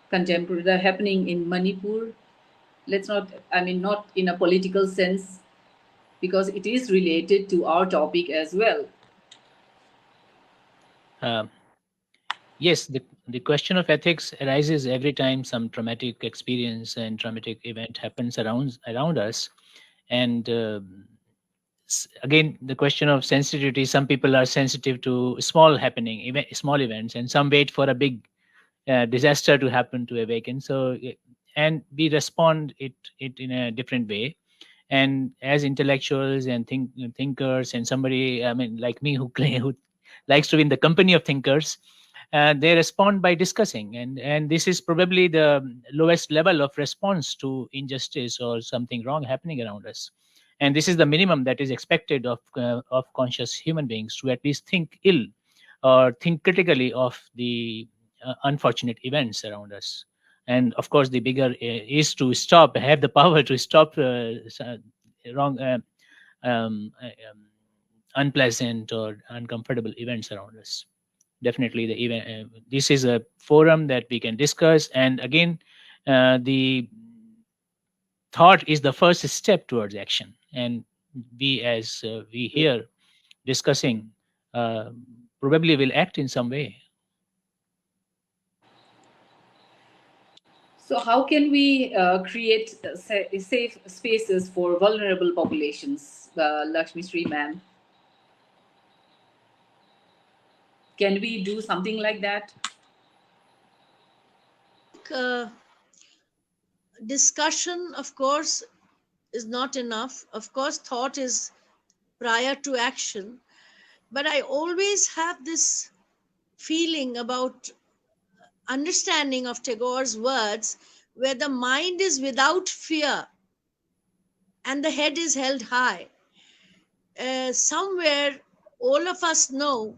contemporary happening in Manipur? Let's not, I mean, not in a political sense, because it is related to our topic as well. Yes, the question of ethics arises every time some traumatic experience and traumatic event happens around us. And again, the question of sensitivity, some people are sensitive to small events, and some wait for a big disaster to happen to awaken. So, and we respond it in a different way. And as intellectuals and thinkers, and somebody, I mean, like me, who likes to be in the company of thinkers, they respond by discussing, and this is probably the lowest level of response to injustice or something wrong happening around us. And this is the minimum that is expected of conscious human beings, to at least think ill or think critically of the unfortunate events around us. And of course, the bigger is to have the power to stop wrong, unpleasant or uncomfortable events around us. Definitely, the event. This is a forum that we can discuss, and again, the thought is the first step towards action. And we, as we here discussing, probably will act in some way. So how can we create safe spaces for vulnerable populations, Laksmisree ma'am? Can we do something like that? discussion, of course, is not enough. Of course, thought is prior to action. But I always have this feeling about understanding of Tagore's words, where the mind is without fear and the head is held high. Somewhere, all of us know,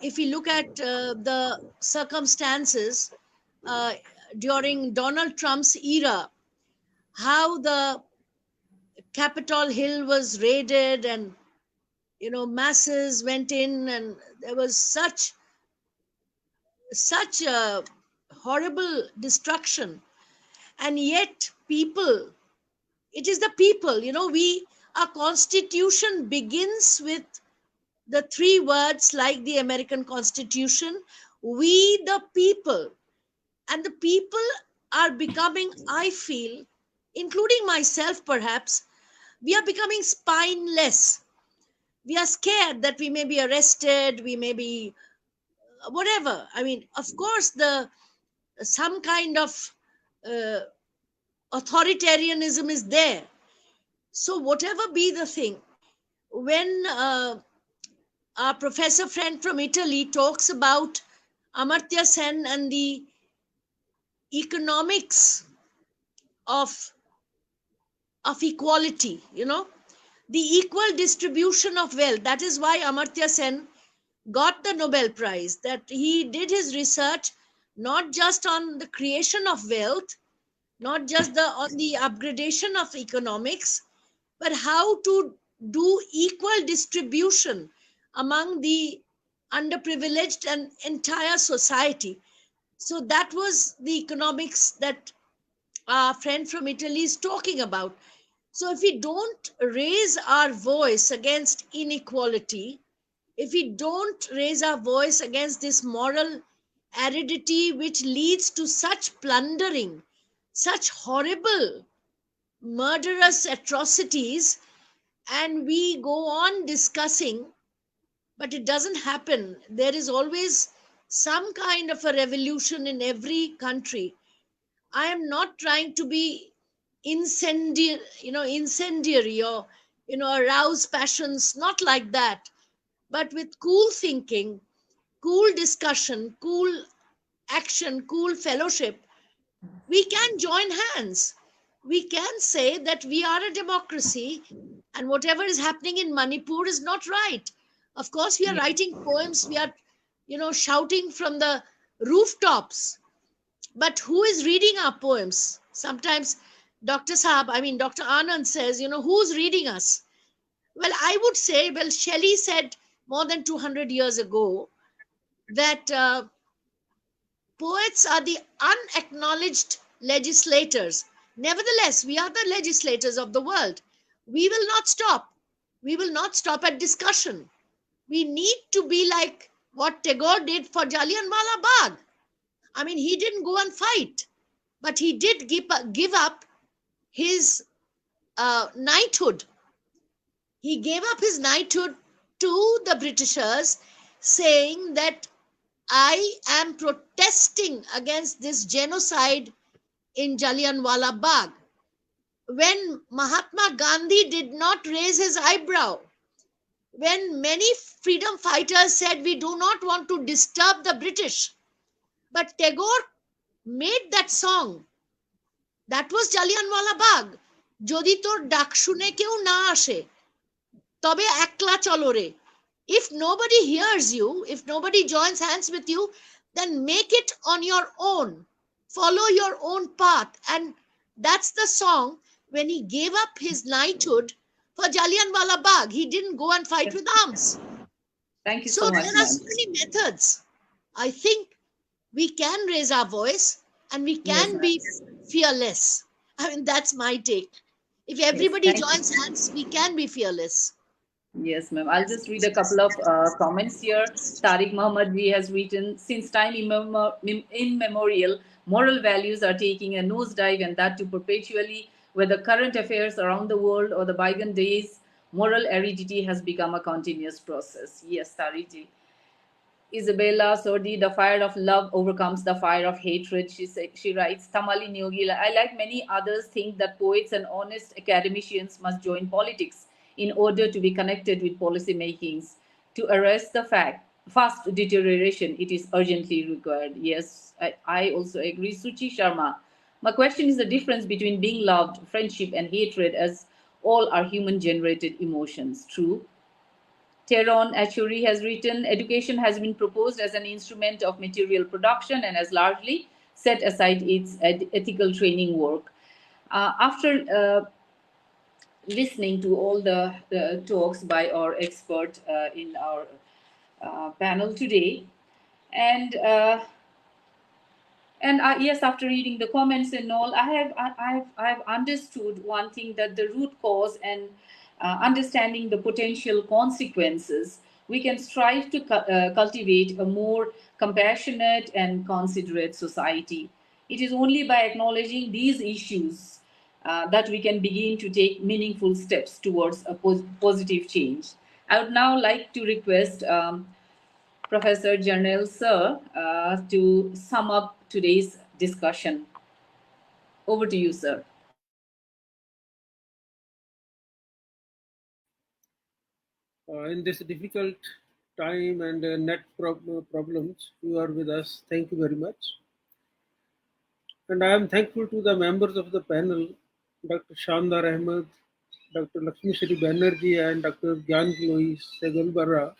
if we look at the circumstances during Donald Trump's era, how the Capitol Hill was raided, and masses went in, and there was such a horrible destruction. And yet people, it is the people, our constitution begins with the three words, like the American Constitution: we the people. And the people are becoming, I feel, including myself perhaps, we are becoming spineless. We are scared that we may be arrested, we may be whatever. I mean, of course, the some kind of uh, authoritarianism is there. So whatever be the thing, when our professor friend from Italy talks about Amartya Sen and the economics of equality, the equal distribution of wealth, that is why Amartya Sen got the Nobel Prize, that he did his research not just on the creation of wealth, not just on the upgradation of economics, but how to do equal distribution among the underprivileged and entire society. So that was the economics that our friend from Italy is talking about. So if we don't raise our voice against inequality, if we don't raise our voice against this moral aridity which leads to such plundering, such horrible, murderous atrocities, and we go on discussing, but it doesn't happen. There is always some kind of a revolution in every country. I am not trying to be incendiary or arouse passions, not like that, but with cool thinking, cool discussion, cool action, cool fellowship, we can join hands. We can say that we are a democracy, and whatever is happening in Manipur is not right. Of course, we are writing poems, we are, shouting from the rooftops. But who is reading our poems? Sometimes Dr. Anand says, who's reading us? Well, I would say, Shelley said more than 200 years ago that poets are the unacknowledged legislators. Nevertheless, we are the legislators of the world. We will not stop. We will not stop at discussion. We need to be like what Tagore did for Jallianwala Bagh. I mean, he didn't go and fight, but he did give up his knighthood. He gave up his knighthood to the Britishers, saying that I am protesting against this genocide in Jallianwala Bagh. When Mahatma Gandhi did not raise his eyebrow, when many freedom fighters said we do not want to disturb the British, but Tagore made that song. That was Jallianwala Bagh. Jodi tor ডাক শুনে কেউ না আসে তবে একলা চলো রে. If nobody hears you, if nobody joins hands with you, then make it on your own. Follow your own path. And that's the song when he gave up his knighthood for Jallianwala Bagh. He didn't go and fight with arms. Thank you So so much. there are so many methods. I think we can raise our voice and we can be fearless. I mean, that's my take. If everybody joins hands, we can be fearless. Yes, ma'am. I'll just read a couple of comments here. Tariq Muhammad Ji has written, since time immemorial, moral values are taking a nosedive, and that too perpetually, whether current affairs around the world or the bygone days, moral aridity has become a continuous process. Yes, Tariq Ji. Isabella Sordi, the fire of love overcomes the fire of hatred. She writes, Tamali Nyogi, I like many others think that poets and honest academicians must join politics in order to be connected with policy makings. To arrest the fast deterioration, it is urgently required. Yes, I also agree. Suchi Sharma, my question is the difference between being loved, friendship, and hatred, as all are human generated emotions. True. Teron Achuri has written, education has been proposed as an instrument of material production and has largely set aside its ethical training work. After listening to all the talks by our expert in our panel today, and yes, after reading the comments and all, I've understood one thing, that the root cause and understanding the potential consequences, we can strive to cultivate a more compassionate and considerate society. It is only by acknowledging these issues that we can begin to take meaningful steps towards a positive change. I would now like to request Professor Janelle Sir to sum up today's discussion. Over to you, sir. In this difficult time and net problems, you are with us. Thank you very much. And I am thankful to the members of the panel, Dr. Shandar Ahmad, Dr. Laksmisree Banerjee, and Dr. Gianluigi Segalerba,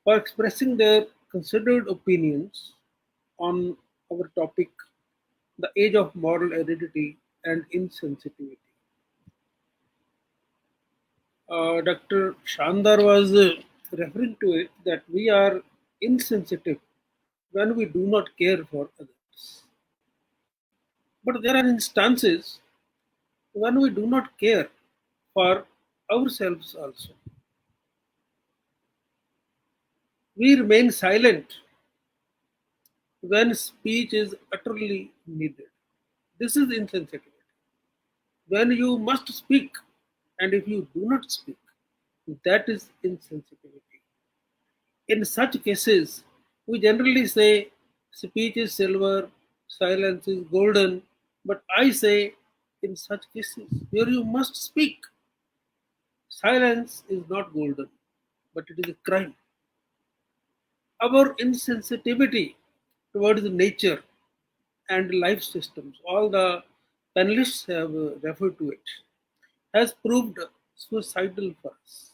for expressing their considered opinions on our topic, the age of moral aridity and insensitivity. Dr. Shandar was referring to it that we are insensitive when we do not care for others. But there are instances when we do not care for ourselves also. We remain silent when speech is utterly needed. This is insensitivity. When you must speak, and if you do not speak, that is insensitivity. In such cases, we generally say speech is silver, silence is golden, but I say in such cases where you must speak, silence is not golden, but it is a crime. Our insensitivity towards nature and life systems, all the panelists have referred to it, has proved suicidal for us.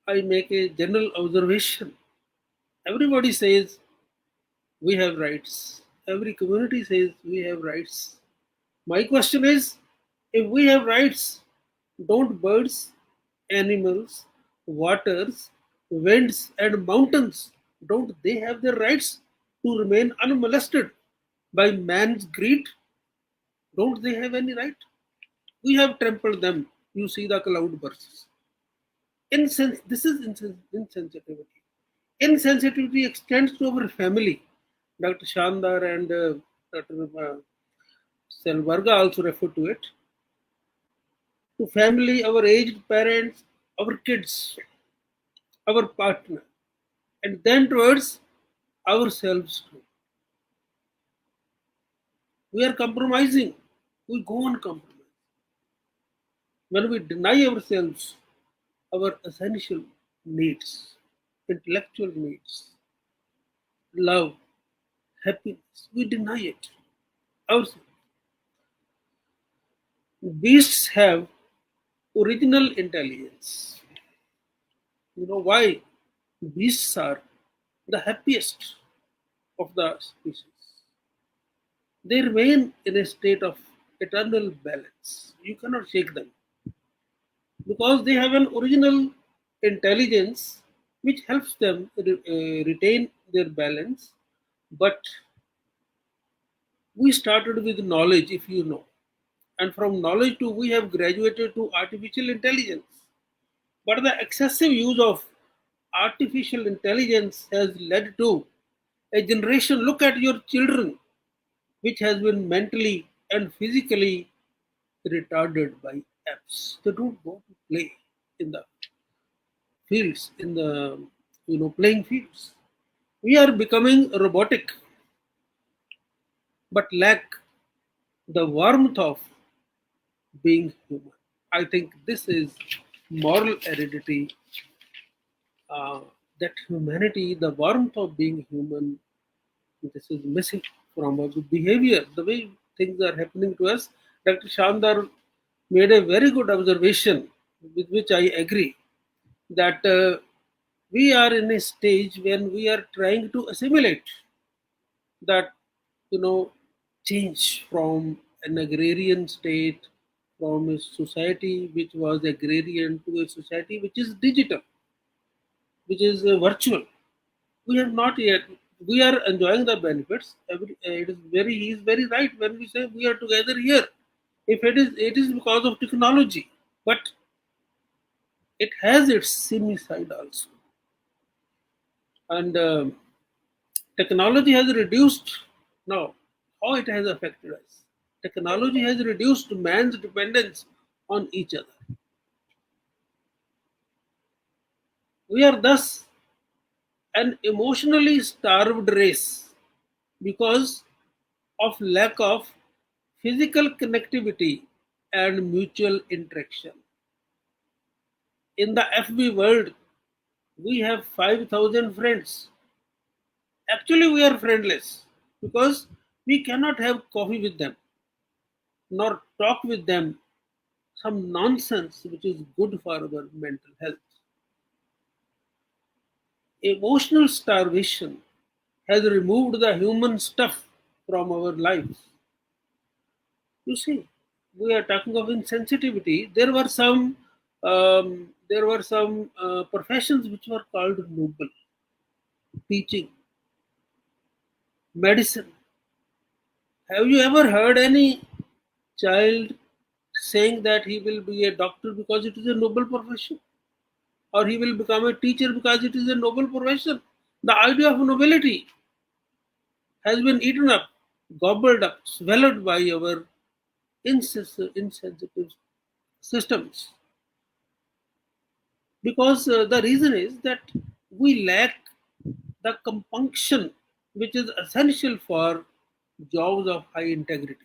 I make a general observation. Everybody says we have rights. Every community says we have rights. My question is, if we have rights, don't birds, animals, waters, winds, and mountains, don't they have their rights to remain unmolested by man's greed? Don't they have any right? We have trampled them. You see the cloud bursts. This is insensitivity. Insensitivity extends to our family. Dr. Shandar and Dr. Selvarga also refer to it. To family, our aged parents, our kids, our partner, and then towards ourselves too. We are compromising. We go on compromise. When we deny ourselves our essential needs, intellectual needs, love, happiness, we deny it ourselves. Beasts have original intelligence. You know why? Beasts are the happiest of the species. They remain in a state of eternal balance. You cannot shake them because they have an original intelligence which helps them retain their balance. But we started with knowledge, if you know, and from knowledge to we have graduated to artificial intelligence. But the excessive use of artificial intelligence has led to a generation. Look at your children, which has been mentally and physically retarded by apps. They don't go to play in the fields, in the playing fields. We are becoming robotic, but lack the warmth of being human. I think this is moral heredity, uh, that humanity, the warmth of being human, this is missing from our behavior, the way things are happening to us. Dr. Shandar made a very good observation with which I agree, that we are in a stage when we are trying to assimilate that, change from an agrarian state, from a society which was agrarian to a society which is digital, which is virtual. We have not yet. We are enjoying the benefits. It is very. He is very right when we say we are together here. If it is because of technology, but it has its semi side also. And technology has reduced now how it has affected us. Technology has reduced man's dependence on each other. We are thus an emotionally starved race because of lack of physical connectivity and mutual interaction. In the FB world, we have 5,000 friends. Actually, we are friendless because we cannot have coffee with them nor talk with them some nonsense which is good for our mental health. Emotional starvation has removed the human stuff from our lives. You see, we are talking of insensitivity. There were some professions which were called noble: teaching, medicine. Have you ever heard any child saying that he will be a doctor because it is a noble profession, or he will become a teacher because it is a noble profession? The idea of nobility has been eaten up, gobbled up, swallowed by our insensitive systems. Because the reason is that we lack the compunction which is essential for jobs of high integrity.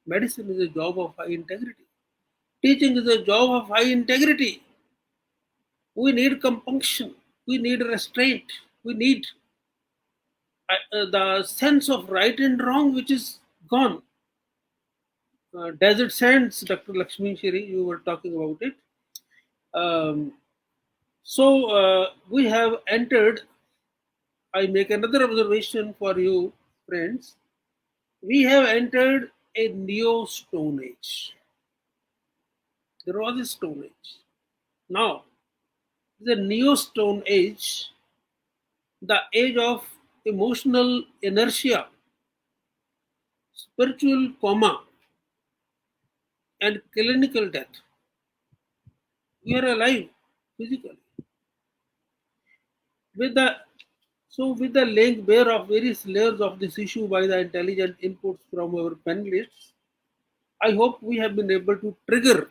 Medicine is a job of high integrity. Teaching is a job of high integrity. We need compunction. We need restraint. We need the sense of right and wrong, which is gone. Desert sands, Dr. Laksmisree, you were talking about it. Um, so we have entered. I make another observation for you, friends. We have entered a neo Stone Age. There was a Stone Age. Now, the neo Stone Age, the age of emotional inertia, spiritual coma, and clinical death. We are alive physically. With the with the laying bare of various layers of this issue by the intelligent inputs from our panelists, I hope we have been able to trigger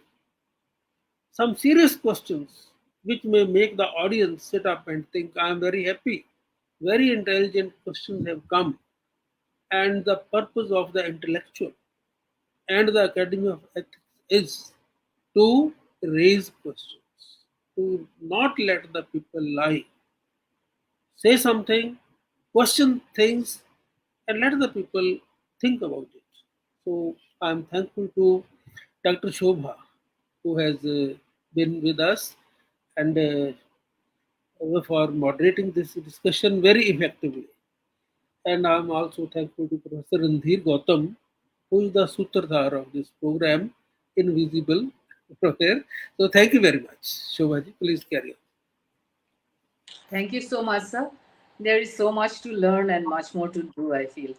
some serious questions which may make the audience sit up and think. I am very happy. Very intelligent questions have come, and the purpose of the intellectual and the Academy of Ethics is to raise questions, to not let the people lie. Say something, question things, and let the people think about it. So I'm thankful to Dr. Shobha, who has been with us and for moderating this discussion very effectively. And I'm also thankful to Professor Randhir Gautam, who is the sutradhar of this program, Invisible Professor. So thank you very much. Shobhaji, please carry on. Thank you so much, sir. There is so much to learn and much more to do, I feel.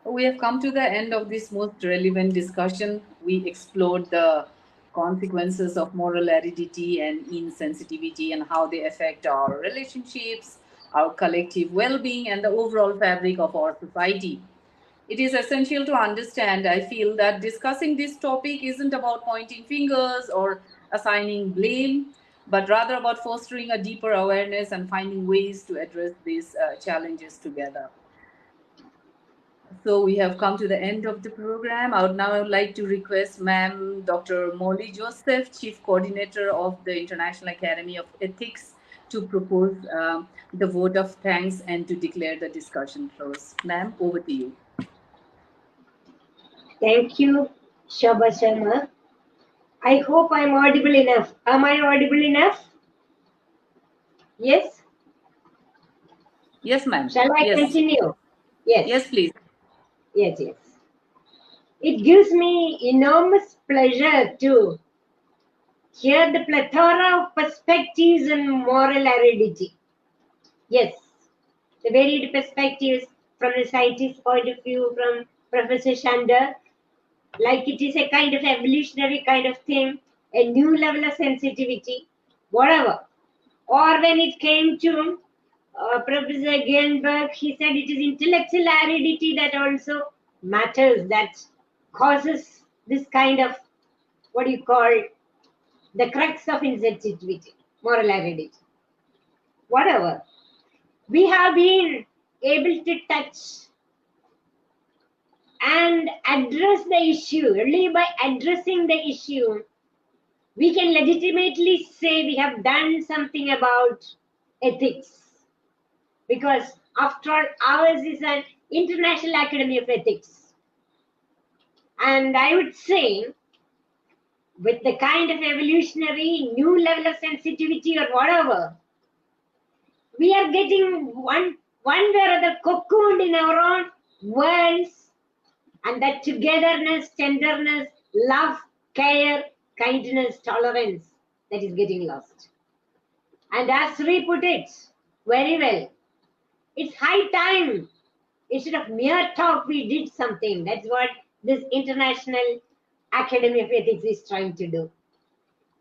We have come to the end of this most relevant discussion. We explored the consequences of moral aridity and insensitivity and how they affect our relationships, our collective well being, and the overall fabric of our society. It is essential to understand, I feel, that discussing this topic isn't about pointing fingers or assigning blame. but rather about fostering a deeper awareness and finding ways to address these challenges together. So we have come to the end of the program. I would now like to request Ma'am Dr. Molly Joseph, Chief Coordinator of the International Academy of Ethics, to propose the vote of thanks and to declare the discussion closed. Ma'am, over to you. Thank you, Shobha Sharma. I hope I'm audible enough. Am I audible enough? Yes? Yes, ma'am. Shall I Yes. continue? Yes. Yes, please. Yes, yes. It gives me enormous pleasure to hear the plethora of perspectives and moral aridity. Yes, the varied perspectives from the scientist's point of view, from Professor Shandar, like it is a kind of evolutionary kind of thing, a new level of sensitivity, whatever. Or when it came to Professor Gianberg, he said it is intellectual aridity that also matters, that causes this kind of, what do you call, the crux of insensitivity, moral aridity. Whatever. We have been able to touch and address the issue. Only by addressing the issue, we can legitimately say we have done something about ethics. Because after all, ours is an International Academy of Ethics. And I would say, with the kind of evolutionary new level of sensitivity or whatever, we are getting one way or other cocooned in our own worlds, and that togetherness, tenderness, love, care, kindness, tolerance, that is getting lost. And as Sri put it very well, it's high time. Instead of mere talk, we did something. That's what this International Academy of Ethics is trying to do.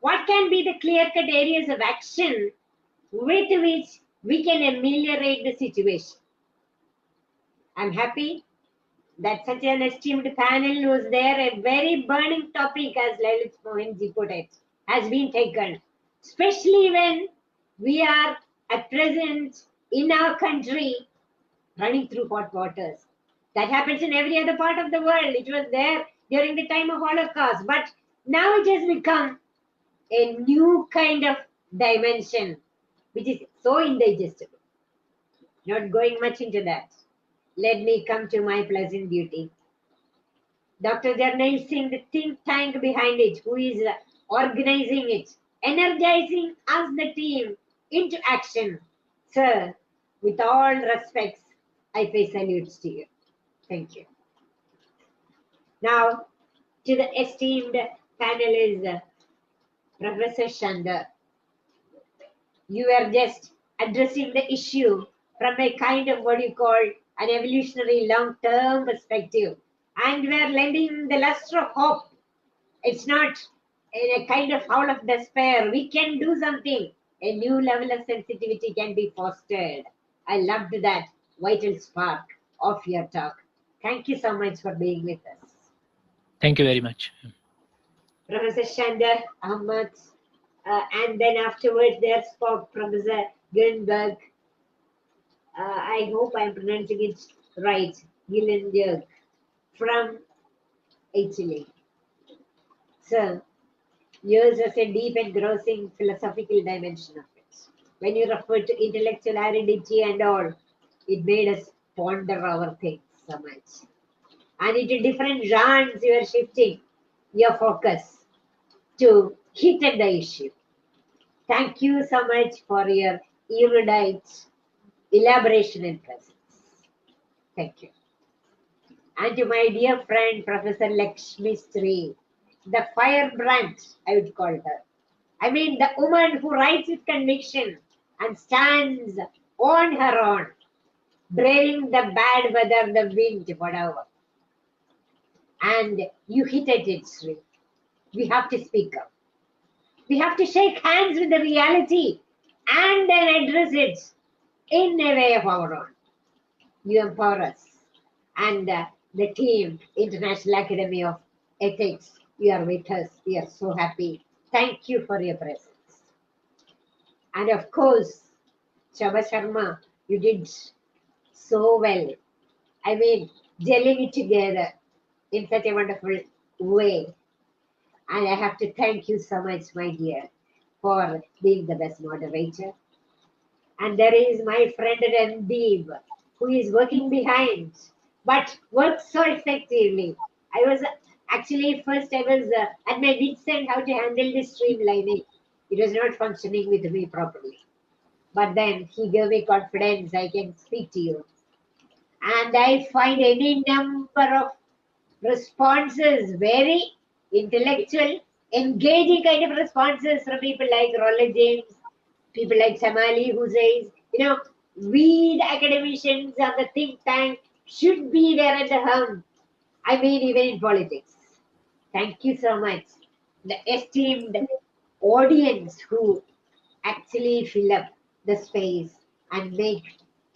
What can be the clear-cut areas of action with which we can ameliorate the situation? I'm happy that such an esteemed panel was there. A very burning topic, as Laksmisree put it, has been taken, especially when we are at present in our country running through hot waters. That happens in every other part of the world. It was there during the time of Holocaust, but now it has become a new kind of dimension, which is so indigestible. Not going much into that. Let me come to my pleasant duty. Dr. Jarnail Singh, the think tank behind it, who is organizing it, energizing us, the team, into action. Sir, with all respects, I pay salutes to you. Thank you. Now, to the esteemed panelist, Professor Shandar, you were just addressing the issue from a kind of what you call an evolutionary long-term perspective, and we are lending the luster of hope. It's not in a kind of howl of despair. We can do something. A new level of sensitivity can be fostered. I loved that vital spark of your talk. Thank you so much for being with us. Thank you very much. Professor Shandar, Ahmad, and then afterwards there spoke Professor Gianluigi. I hope I'm pronouncing it right, Gianluigi, from Italy. So, yours was a deep and engrossing philosophical dimension of it. When you refer to intellectual aridity and all, it made us ponder our things so much. And into different genres, you are shifting your focus to hit at the issue. Thank you so much for your erudite elaboration and presence. Thank you. And to my dear friend, Professor Laksmisree, the firebrand, I would call her. I mean, the woman who writes with conviction and stands on her own, braving the bad weather, the wind, whatever. And you hit at it, Sri. We have to speak up. We have to shake hands with the reality and then address it in a way of our own. You empower us. And the team, International Academy of Ethics, you are with us. We are so happy. Thank you for your presence. And of course, Sharma, you did so well. I mean, gelling it together in such a wonderful way. And I have to thank you so much, my dear, for being the best moderator. And there is my friend Randeep, who is working behind, but works so effectively. I was actually first I was at my wits end how to handle this streamlining. It was not functioning with me properly. But then he gave me confidence. I can speak to you, and I find any number of responses very intellectual, engaging kind of responses from people like Roland James, people like Samali, who says, we the academicians and the think tank should be there at the helm. I mean, even in politics. Thank you so much. The esteemed audience who actually fill up the space and make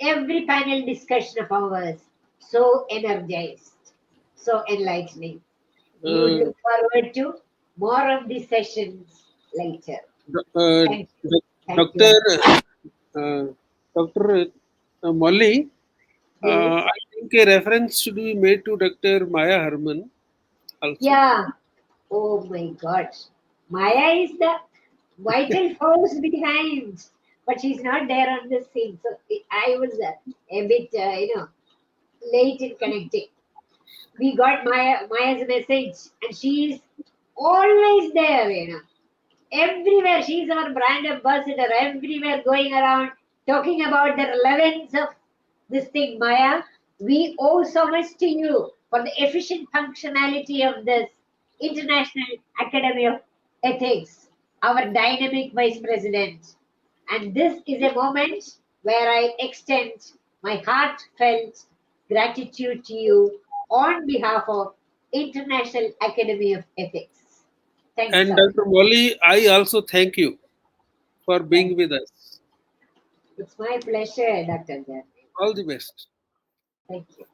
every panel discussion of ours so energized, so enlightening. We would Uh, look forward to more of these sessions later. uh, Thank you. Thank you. Dr. Dr. Molly, Yes. I think a reference should be made to Dr. Maya Herman also. Yeah. Oh my God. Maya is the vital force behind, but she's not there on the scene. So I was a bit, late in connecting. We got Maya's message, and she's always there. Everywhere. She's our brand ambassador, everywhere going around talking about the relevance of this thing, Maya. We owe so much to you for the efficient functionality of this International Academy of Ethics, our dynamic vice president. And this is a moment where I extend my heartfelt gratitude to you on behalf of International Academy of Ethics. Thanks And so much. Dr. Molly, I also thank you for being Thank with us. It's my pleasure, Dr. Jan. All the best. Thank you.